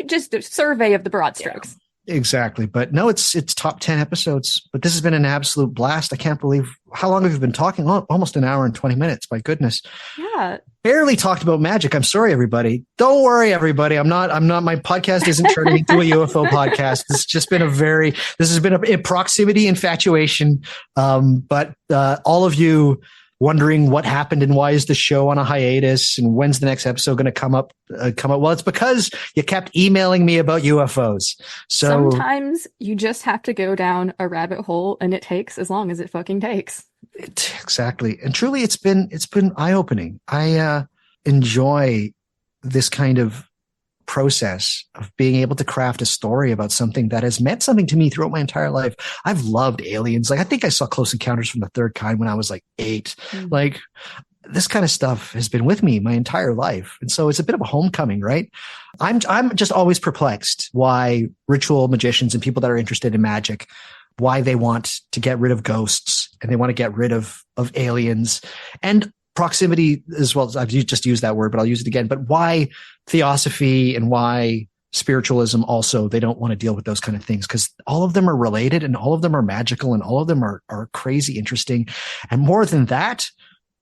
S2: just a survey of the broad strokes.
S4: Yeah, exactly. But no, it's top 10 episodes. But this has been an absolute blast. I can't believe how long have we been talking? Almost an hour and 20 minutes. My goodness.
S2: Yeah. Barely
S4: talked about magic. I'm sorry, everybody. Don't worry, everybody. I'm not, my podcast isn't turning into a UFO podcast. This has been a proximity infatuation. But all of you wondering what happened and why is the show on a hiatus and when's the next episode going to come up. Well, it's because you kept emailing me about UFOs. So
S2: sometimes you just have to go down a rabbit hole, and it takes as long as it fucking takes.
S4: Exactly. And truly it's been eye-opening. I enjoy this kind of process of being able to craft a story about something that has meant something to me throughout my entire life. I've loved aliens. Like, I think I saw Close Encounters from the Third Kind when I was like 8. Mm-hmm. Like, this kind of stuff has been with me my entire life. And so it's a bit of a homecoming, right? I'm just always perplexed why ritual magicians and people that are interested in magic, why they want to get rid of ghosts and they want to get rid of aliens and proximity as well. I've just used that word, but I'll use it again. But why theosophy and why spiritualism also, they don't want to deal with those kind of things, because all of them are related and all of them are magical and all of them are crazy interesting. And more than that,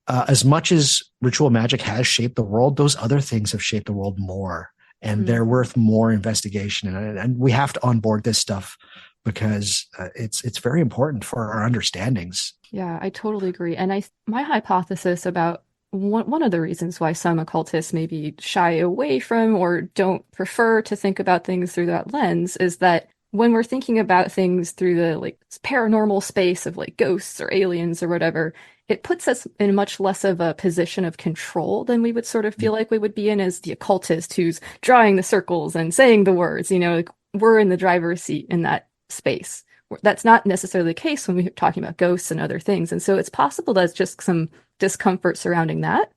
S4: as much as ritual magic has shaped the world, those other things have shaped the world more, and they're worth more investigation. And we have to onboard this stuff because it's very important for our understandings.
S2: Yeah, I totally agree. And my hypothesis about one of the reasons why some occultists maybe shy away from or don't prefer to think about things through that lens is that when we're thinking about things through the paranormal space of ghosts or aliens or whatever, it puts us in much less of a position of control than we would sort of feel like we would be in as the occultist who's drawing the circles and saying the words. We're in the driver's seat in that space. That's not necessarily the case when we're talking about ghosts and other things. And so it's possible there's just some discomfort surrounding that.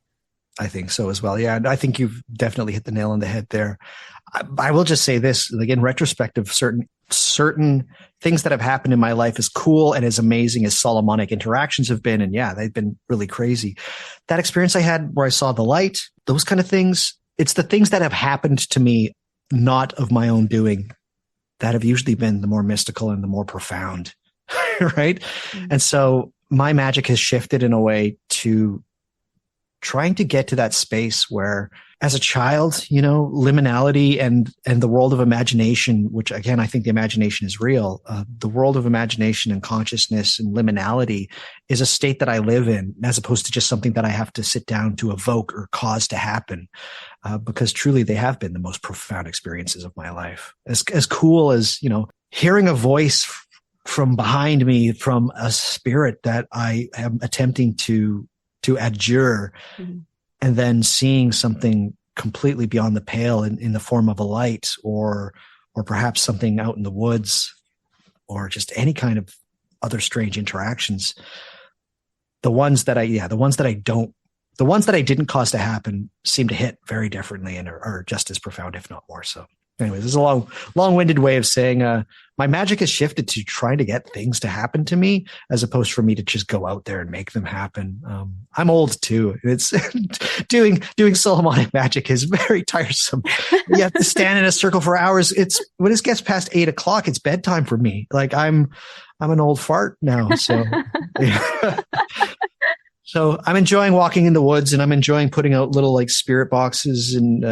S4: I think so as well. Yeah. And I think you've definitely hit the nail on the head there. I will just say this, in retrospect of certain things that have happened in my life, as cool and as amazing as Solomonic interactions have been. And yeah, they've been really crazy. That experience I had where I saw the light, those kind of things, it's the things that have happened to me, not of my own doing, that have usually been the more mystical and the more profound. Right. Mm-hmm. And so my magic has shifted in a way to trying to get to that space where, as a child, liminality and the world of imagination, which again, I think the imagination is real. The world of imagination and consciousness and liminality is a state that I live in, as opposed to just something that I have to sit down to evoke or cause to happen. Because truly they have been the most profound experiences of my life. As cool as, hearing a voice from behind me from a spirit that I am attempting to adjure, mm-hmm. and then seeing something completely beyond the pale in the form of a light or perhaps something out in the woods or just any kind of other strange interactions. The ones that I didn't cause to happen seem to hit very differently and are just as profound, if not more so. Anyways, this is a long-winded way of saying my magic has shifted to trying to get things to happen to me as opposed for me to just go out there and make them happen. I'm old too. It's doing Solomonic magic is very tiresome. You have to stand in a circle for hours. It's when it gets past 8 o'clock, it's bedtime for me. Like I'm an old fart now. So yeah. So I'm enjoying walking in the woods, and I'm enjoying putting out little like spirit boxes and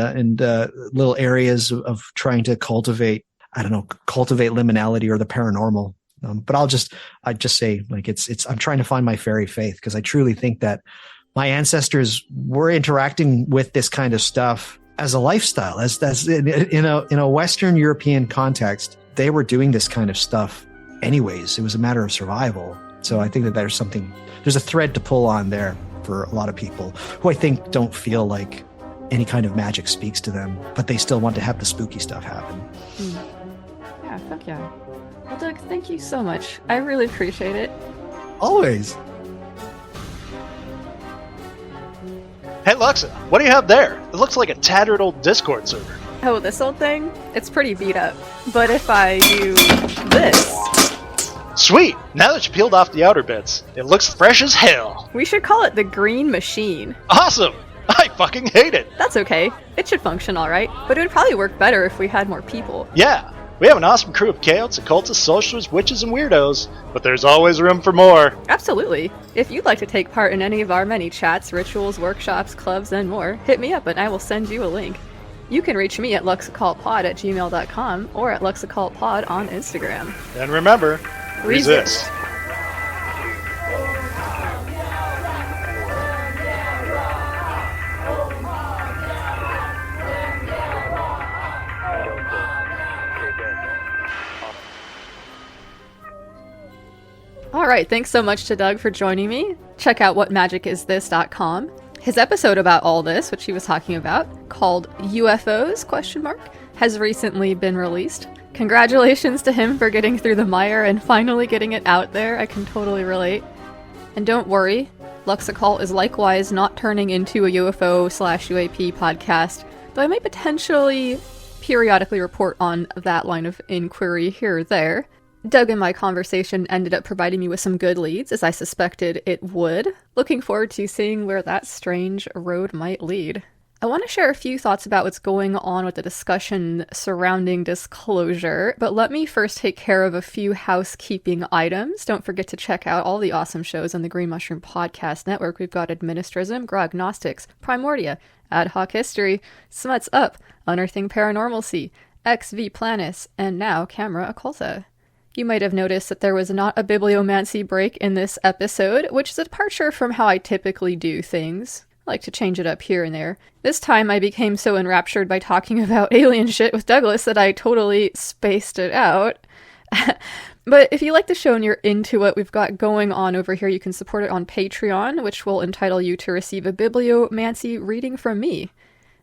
S4: little areas of trying to cultivate liminality or the paranormal. But I'd just say like I'm trying to find my fairy faith, because I truly think that my ancestors were interacting with this kind of stuff as a lifestyle, as in a Western European context. They were doing this kind of stuff anyways. It was a matter of survival. So I think that there's a thread to pull on there for a lot of people who I think don't feel like any kind of magic speaks to them, but they still want to have the spooky stuff happen.
S2: Yeah, fuck yeah. Well, Doug, thank you so much. I really appreciate it.
S4: Always.
S5: Hey, Lux, what do you have there? It looks like a tattered old Discord server.
S2: Oh, this old thing? It's pretty beat up. But if I do this...
S5: Sweet! Now that you peeled off the outer bits, it looks fresh as hell.
S2: We should call it the Green Machine.
S5: Awesome! I fucking hate it!
S2: That's okay. It should function alright, but it would probably work better if we had more people.
S5: Yeah, we have an awesome crew of chaots, occultists, sorcerers, witches, and weirdos, but there's always room for more.
S2: Absolutely. If you'd like to take part in any of our many chats, rituals, workshops, clubs, and more, hit me up and I will send you a link. You can reach me at luxoccultpod@gmail.com or at luxoccultpod on Instagram.
S5: And remember, resist.
S2: Alright, thanks so much to Doug for joining me. Check out whatmagicisthis.com. His episode about all this, which he was talking about, called UFOs, has recently been released. Congratulations to him for getting through the mire and finally getting it out there. I can totally relate. And don't worry, Lux Occult is likewise not turning into a UFO/UAP podcast, though I may potentially periodically report on that line of inquiry here or there. Doug and my conversation ended up providing me with some good leads, as I suspected it would. Looking forward to seeing where that strange road might lead. I want to share a few thoughts about what's going on with the discussion surrounding disclosure, but let me first take care of a few housekeeping items. Don't forget to check out all the awesome shows on the Green Mushroom Podcast Network. We've got Administrism, Agnostics, Primordia, Ad Hoc History, Smuts Up, Unearthing Paranormalcy, XV Planus, and now Camera Occulta. You might have noticed that there was not a bibliomancy break in this episode, which is a departure from how I typically do things. I like to change it up here and there. This time I became so enraptured by talking about alien shit with Douglas that I totally spaced it out. But if you like the show and you're into what we've got going on over here, you can support it on Patreon, which will entitle you to receive a bibliomancy reading from me.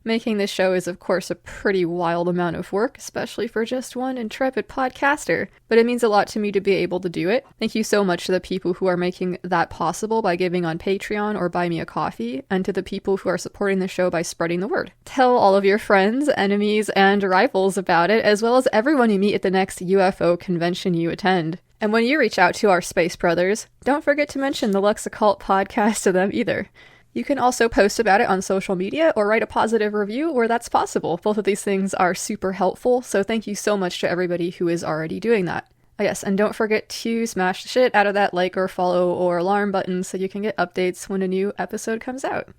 S2: Making this show is, of course, a pretty wild amount of work, especially for just one intrepid podcaster, but it means a lot to me to be able to do it. Thank you so much to the people who are making that possible by giving on Patreon or buy me a coffee, and to the people who are supporting the show by spreading the word. Tell all of your friends, enemies, and rivals about it, as well as everyone you meet at the next UFO convention you attend. And when you reach out to our space brothers, don't forget to mention the Lux Occult podcast to them either. You can also post about it on social media or write a positive review where that's possible. Both of these things are super helpful, so thank you so much to everybody who is already doing that. Yes, and don't forget to smash the shit out of that like or follow or alarm button so you can get updates when a new episode comes out.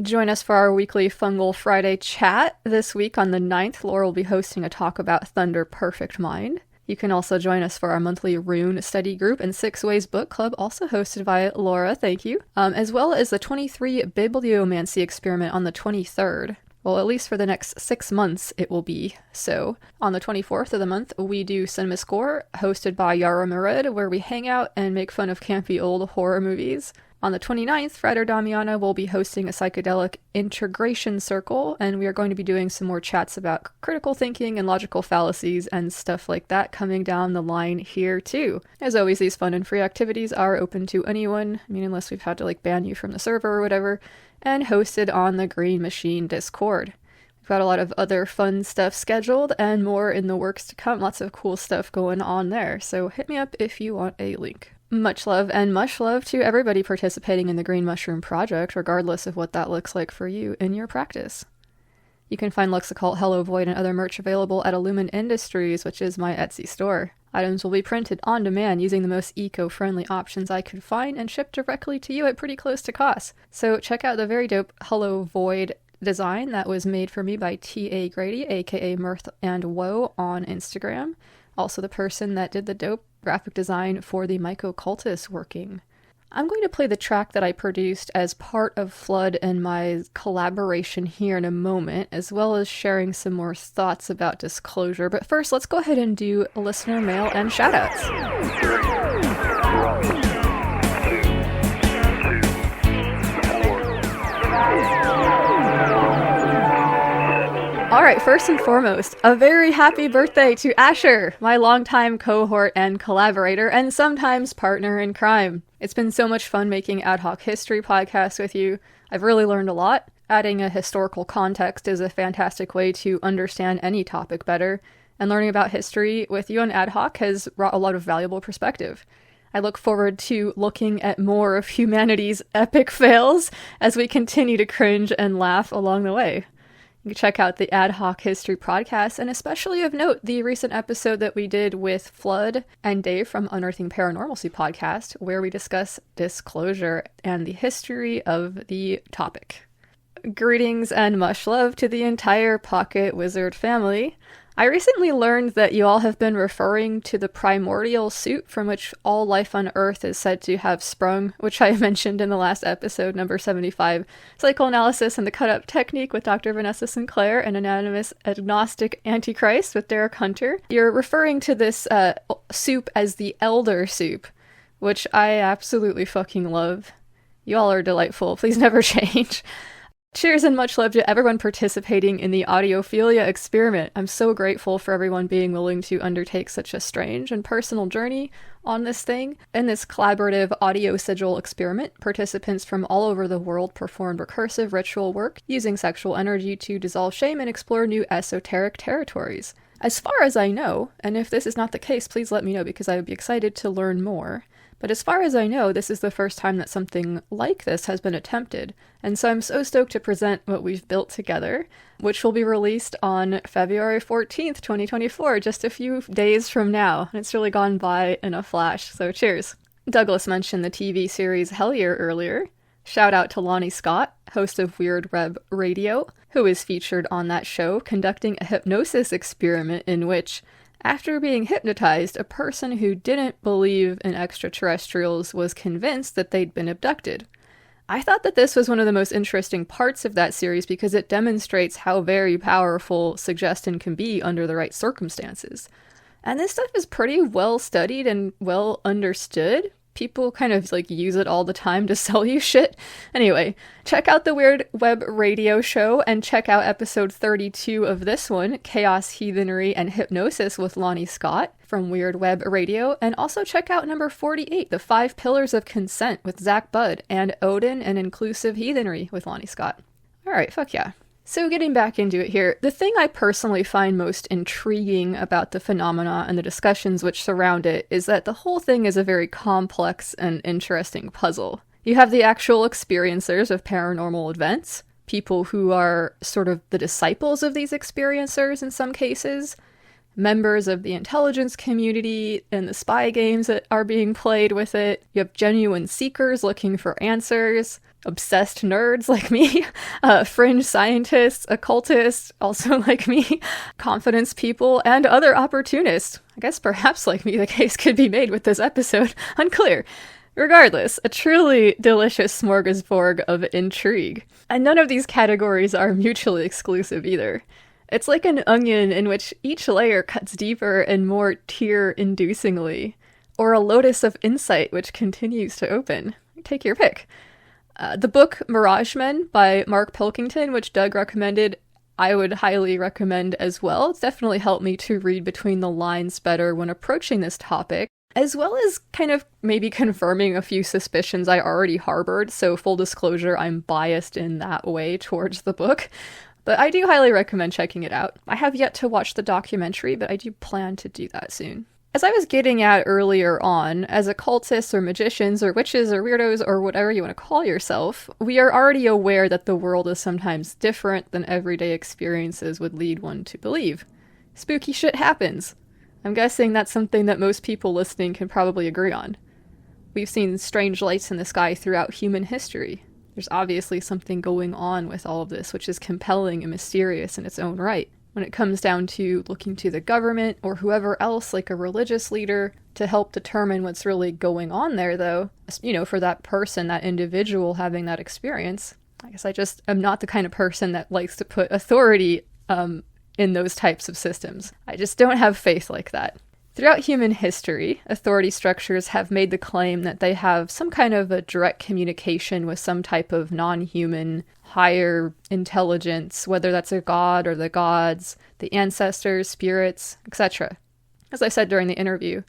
S2: Join us for our weekly Fungal Friday chat. This week on the 9th, Laura will be hosting a talk about Thunder Perfect Mind. You can also join us for our monthly Rune study group and 6 Ways Book Club, also hosted by Laura, thank you, as well as the 23 Bibliomancy experiment on the 23rd. Well, at least for the next 6 months it will be. So, on the 24th of the month, we do Cinema Score, hosted by Yara Murid, where we hang out and make fun of campy old horror movies. On the 29th, Frater Damiana will be hosting a psychedelic integration circle, and we are going to be doing some more chats about critical thinking and logical fallacies and stuff like that coming down the line here too. As always, these fun and free activities are open to anyone, unless we've had to ban you from the server or whatever, and hosted on the Green Machine Discord. We've got a lot of other fun stuff scheduled and more in the works to come. Lots of cool stuff going on there. So hit me up if you want a link. Much love and much love to everybody participating in the Green Mushroom Project, regardless of what that looks like for you in your practice. You can find Lux Occult, Hello Void, and other merch available at Illumin Industries, which is my Etsy store. Items will be printed on demand using the most eco-friendly options I could find and shipped directly to you at pretty close to cost. So check out the very dope Hello Void design that was made for me by T.A. Grady, aka Mirth and Woe, on Instagram. Also the person that did the dope graphic design for the Myco Cultist working. I'm going to play the track that I produced as part of Flood and my collaboration here in a moment, as well as sharing some more thoughts about disclosure. But first, let's go ahead and do listener mail and shoutouts. Alright, first and foremost, a very happy birthday to Asher, my longtime cohort and collaborator, and sometimes partner in crime. It's been so much fun making ad hoc history podcasts with you. I've really learned a lot. Adding a historical context is a fantastic way to understand any topic better, and learning about history with you on ad hoc has brought a lot of valuable perspective. I look forward to looking at more of humanity's epic fails as we continue to cringe and laugh along the way. You can check out the Ad Hoc History podcast, and especially of note, the recent episode that we did with Flood and Dave from Unearthing Paranormalcy podcast, where we discuss disclosure and the history of the topic. Greetings and much love to the entire Pocket Wizard family. I recently learned that you all have been referring to the primordial soup from which all life on Earth is said to have sprung, which I mentioned in the last episode, number 75, Psychoanalysis and the Cut-Up Technique with Dr. Vanessa Sinclair and Anonymous Agnostic Antichrist with Derek Hunter. You're referring to this soup as the Elder Soup, which I absolutely fucking love. You all are delightful. Please never change. Cheers and much love to everyone participating in the audiophilia experiment. I'm so grateful for everyone being willing to undertake such a strange and personal journey on this thing. In this collaborative audio sigil experiment, participants from all over the world performed recursive ritual work using sexual energy to dissolve shame and explore new esoteric territories. As far as I know, and if this is not the case, please let me know because I would be excited to learn more. But as far as I know, this is the first time that something like this has been attempted, and so I'm so stoked to present what we've built together, which will be released on February 14th, 2024, just a few days from now. It's really gone by in a flash, so cheers. Douglas mentioned the TV series Hellier earlier. Shout out to Lonnie Scott, host of Weird Web Radio, who is featured on that show, conducting a hypnosis experiment in which, after being hypnotized, a person who didn't believe in extraterrestrials was convinced that they'd been abducted. I thought that this was one of the most interesting parts of that series because it demonstrates how very powerful suggestion can be under the right circumstances. And this stuff is pretty well studied and well understood. People kind of use it all the time to sell you shit. Anyway, check out the Weird Web Radio show and check out episode 32 of this one, Chaos, Heathenry, and Hypnosis with Lonnie Scott from Weird Web Radio. And also check out number 48, The 5 Pillars of Consent with Zach Budd, and Odin and Inclusive Heathenry with Lonnie Scott. Alright, fuck yeah. So getting back into it here, the thing I personally find most intriguing about the phenomena and the discussions which surround it is that the whole thing is a very complex and interesting puzzle. You have the actual experiencers of paranormal events, people who are sort of the disciples of these experiencers in some cases, members of the intelligence community and the spy games that are being played with it. You have genuine seekers looking for answers, obsessed nerds like me, fringe scientists, occultists, also like me, confidence people, and other opportunists. I guess perhaps like me the case could be made with this episode. Unclear. Regardless, a truly delicious smorgasbord of intrigue. And none of these categories are mutually exclusive either. It's like an onion in which each layer cuts deeper and more tear-inducingly, or a lotus of insight which continues to open. Take your pick. The book Mirage Men by Mark Pilkington, which Doug recommended, I would highly recommend as well. It's definitely helped me to read between the lines better when approaching this topic, as well as kind of maybe confirming a few suspicions I already harbored, so full disclosure, I'm biased in that way towards the book. But I do highly recommend checking it out. I have yet to watch the documentary, but I do plan to do that soon. As I was getting at earlier on, as occultists or magicians or witches or weirdos or whatever you want to call yourself, we are already aware that the world is sometimes different than everyday experiences would lead one to believe. Spooky shit happens. I'm guessing that's something that most people listening can probably agree on. We've seen strange lights in the sky throughout human history. There's obviously something going on with all of this, which is compelling and mysterious in its own right. When it comes down to looking to the government or whoever else, like a religious leader, to help determine what's really going on there, though, for that person, that individual having that experience, I guess I just am not the kind of person that likes to put authority in those types of systems. I just don't have faith like that. Throughout human history, authority structures have made the claim that they have some kind of a direct communication with some type of non-human, higher intelligence, whether that's a god or the gods, the ancestors, spirits, etc. As I said during the interview,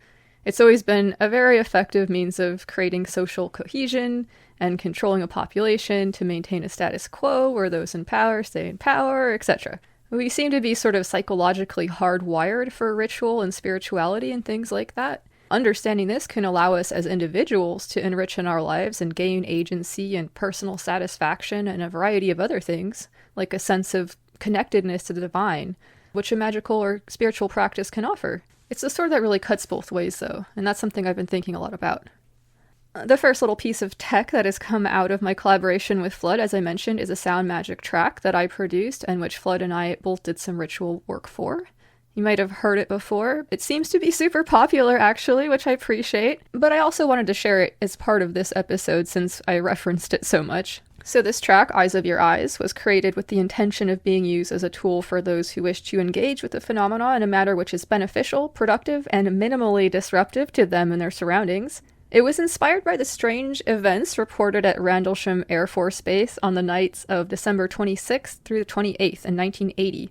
S2: it's always been a very effective means of creating social cohesion and controlling a population to maintain a status quo where those in power stay in power, etc. We seem to be sort of psychologically hardwired for ritual and spirituality and things like that. Understanding this can allow us as individuals to enrich in our lives and gain agency and personal satisfaction and a variety of other things, like a sense of connectedness to the divine, which a magical or spiritual practice can offer. It's a sword that really cuts both ways, though, and that's something I've been thinking a lot about. The first little piece of tech that has come out of my collaboration with Flood, as I mentioned, is a sound magic track that I produced and which Flood and I both did some ritual work for. You might have heard it before. It seems to be super popular, actually, which I appreciate, but I also wanted to share it as part of this episode since I referenced it so much. So this track, Eyes of Your Eyes, was created with the intention of being used as a tool for those who wish to engage with the phenomena in a manner which is beneficial, productive, and minimally disruptive to them and their surroundings. It was inspired by the strange events reported at Rendlesham Air Force Base on the nights of December 26th through the 28th in 1980,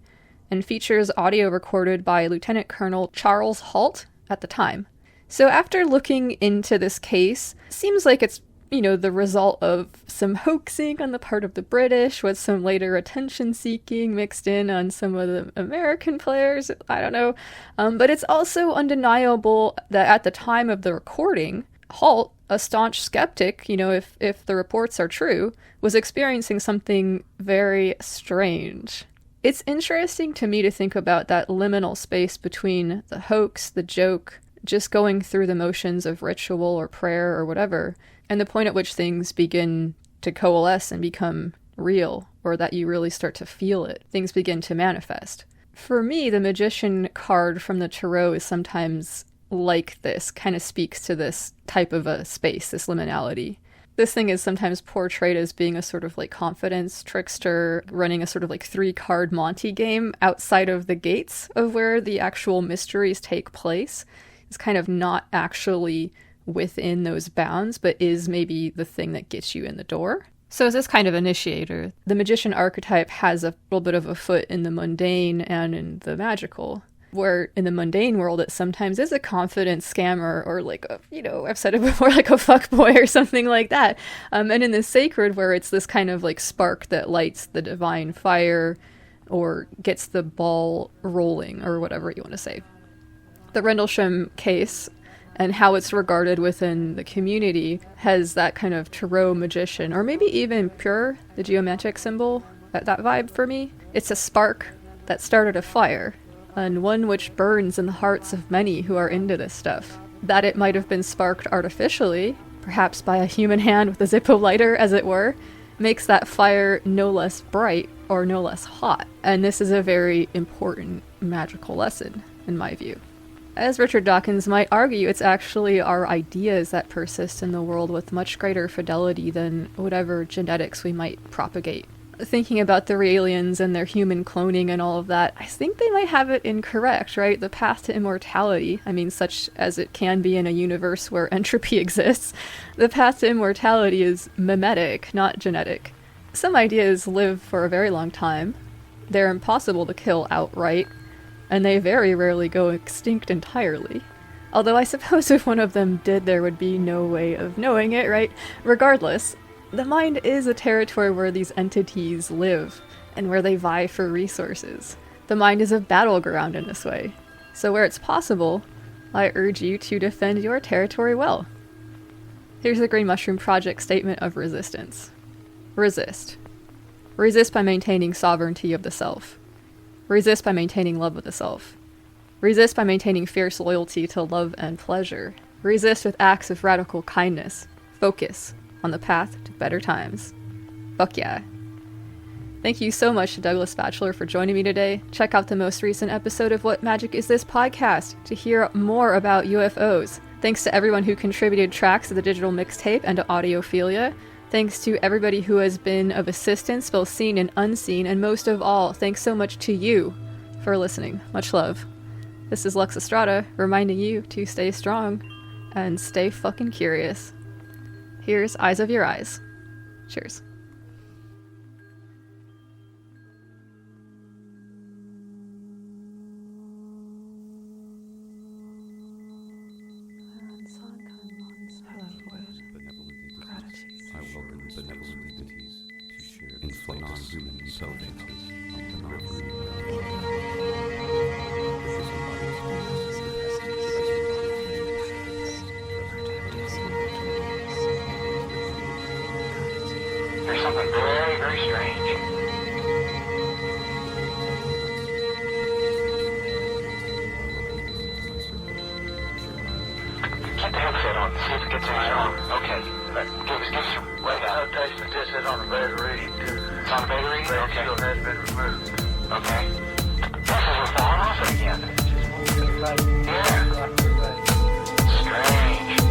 S2: and features audio recorded by Lieutenant Colonel Charles Halt at the time. So after looking into this case, it seems like it's, the result of some hoaxing on the part of the British with some later attention-seeking mixed in on some of the American players, I don't know. But it's also undeniable that at the time of the recording, Halt, a staunch skeptic, if the reports are true, was experiencing something very strange. It's interesting to me to think about that liminal space between the hoax, the joke, just going through the motions of ritual or prayer or whatever, and the point at which things begin to coalesce and become real, or that you really start to feel it. Things begin to manifest. For me, the magician card from the tarot is sometimes like this, kind of speaks to this type of a space, this liminality. This thing is sometimes portrayed as being a sort of like confidence trickster, running a sort of like 3-card Monty game outside of the gates of where the actual mysteries take place. It's kind of not actually within those bounds, but is maybe the thing that gets you in the door. So as this kind of initiator, the magician archetype has a little bit of a foot in the mundane and in the magical. Where in the mundane world, it sometimes is a confident scammer or like a, I've said it before, like a fuckboy or something like that. And in the sacred, where it's this kind of like spark that lights the divine fire or gets the ball rolling or whatever you want to say. The Rendlesham case and how it's regarded within the community has that kind of tarot magician, or maybe even pure, the geometric symbol, that vibe for me. It's a spark that started a fire, and one which burns in the hearts of many who are into this stuff. That it might have been sparked artificially, perhaps by a human hand with a Zippo lighter, as it were, makes that fire no less bright or no less hot. And this is a very important magical lesson, in my view. As Richard Dawkins might argue, it's actually our ideas that persist in the world with much greater fidelity than whatever genetics we might propagate. Thinking about the Raelians and their human cloning and all of that, I think they might have it incorrect, right? The path to immortality, such as it can be in a universe where entropy exists, the path to immortality is mimetic, not genetic. Some ideas live for a very long time. They're impossible to kill outright, and they very rarely go extinct entirely. Although I suppose if one of them did, there would be no way of knowing it, right? Regardless, the mind is a territory where these entities live, and where they vie for resources. The mind is a battleground in this way. So where it's possible, I urge you to defend your territory well. Here's the Green Mushroom Project statement of resistance. Resist. Resist by maintaining sovereignty of the self. Resist by maintaining love of the self. Resist by maintaining fierce loyalty to love and pleasure. Resist with acts of radical kindness. Focus on the path to better times. Fuck yeah. Thank you so much to Douglas Batchelor for joining me today. Check out the most recent episode of What Magic Is This podcast to hear more about UFOs. Thanks to everyone who contributed tracks to the digital mixtape and to Audiophilia. Thanks to everybody who has been of assistance, both seen and unseen. And most of all, thanks so much to you for listening. Much love. This is Lux Estrada, reminding you to stay strong and stay fucking curious. Here's Eyes of Your Eyes. Cheers.
S1: Non-human intelligences on the periphery.
S6: There's something very, very strange. Get the headset on, see if it gets any stronger. Okay. Give us some. Well, the notation that this is on the battery. It's on the battery? Okay. It has been removed. Okay. This is falling off it again. Yeah. Strange.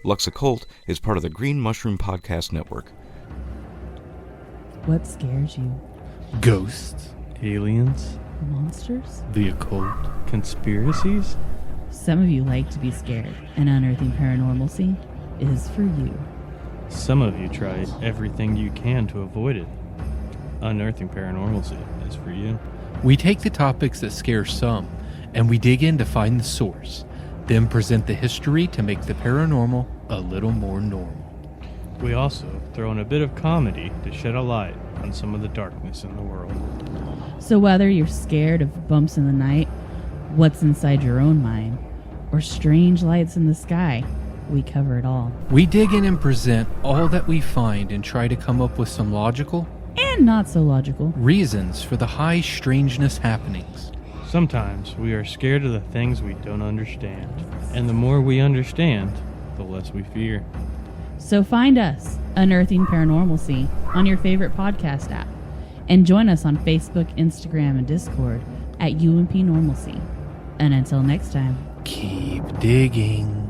S1: Lux Occult is part of the Green Mushroom Podcast Network.
S7: What scares you?
S8: Ghosts, aliens,
S7: Monsters?
S8: the occult, conspiracies.
S7: Some of you like to be scared, and unearthing paranormalcy is for you.
S8: Some of you try everything you can to avoid it. Unearthing paranormalcy is for you.
S9: We take the topics that scare some, and we dig in to find the source, then present the history to make the paranormal a little more normal.
S8: We also throw in a bit of comedy to shed a light on some of the darkness in the world.
S7: So whether you're scared of bumps in the night, what's inside your own mind, or strange lights in the sky, we cover it all.
S9: We dig in and present all that we find and try to come up with some logical
S7: And not so logical
S9: reasons for the high strangeness happenings.
S8: Sometimes we are scared of the things we don't understand. And the more we understand, the less we fear.
S7: So find us, Unearthing Paranormalcy, on your favorite podcast app. And join us on Facebook, Instagram, and Discord at UMP Normalcy. And until next time,
S9: Keep digging.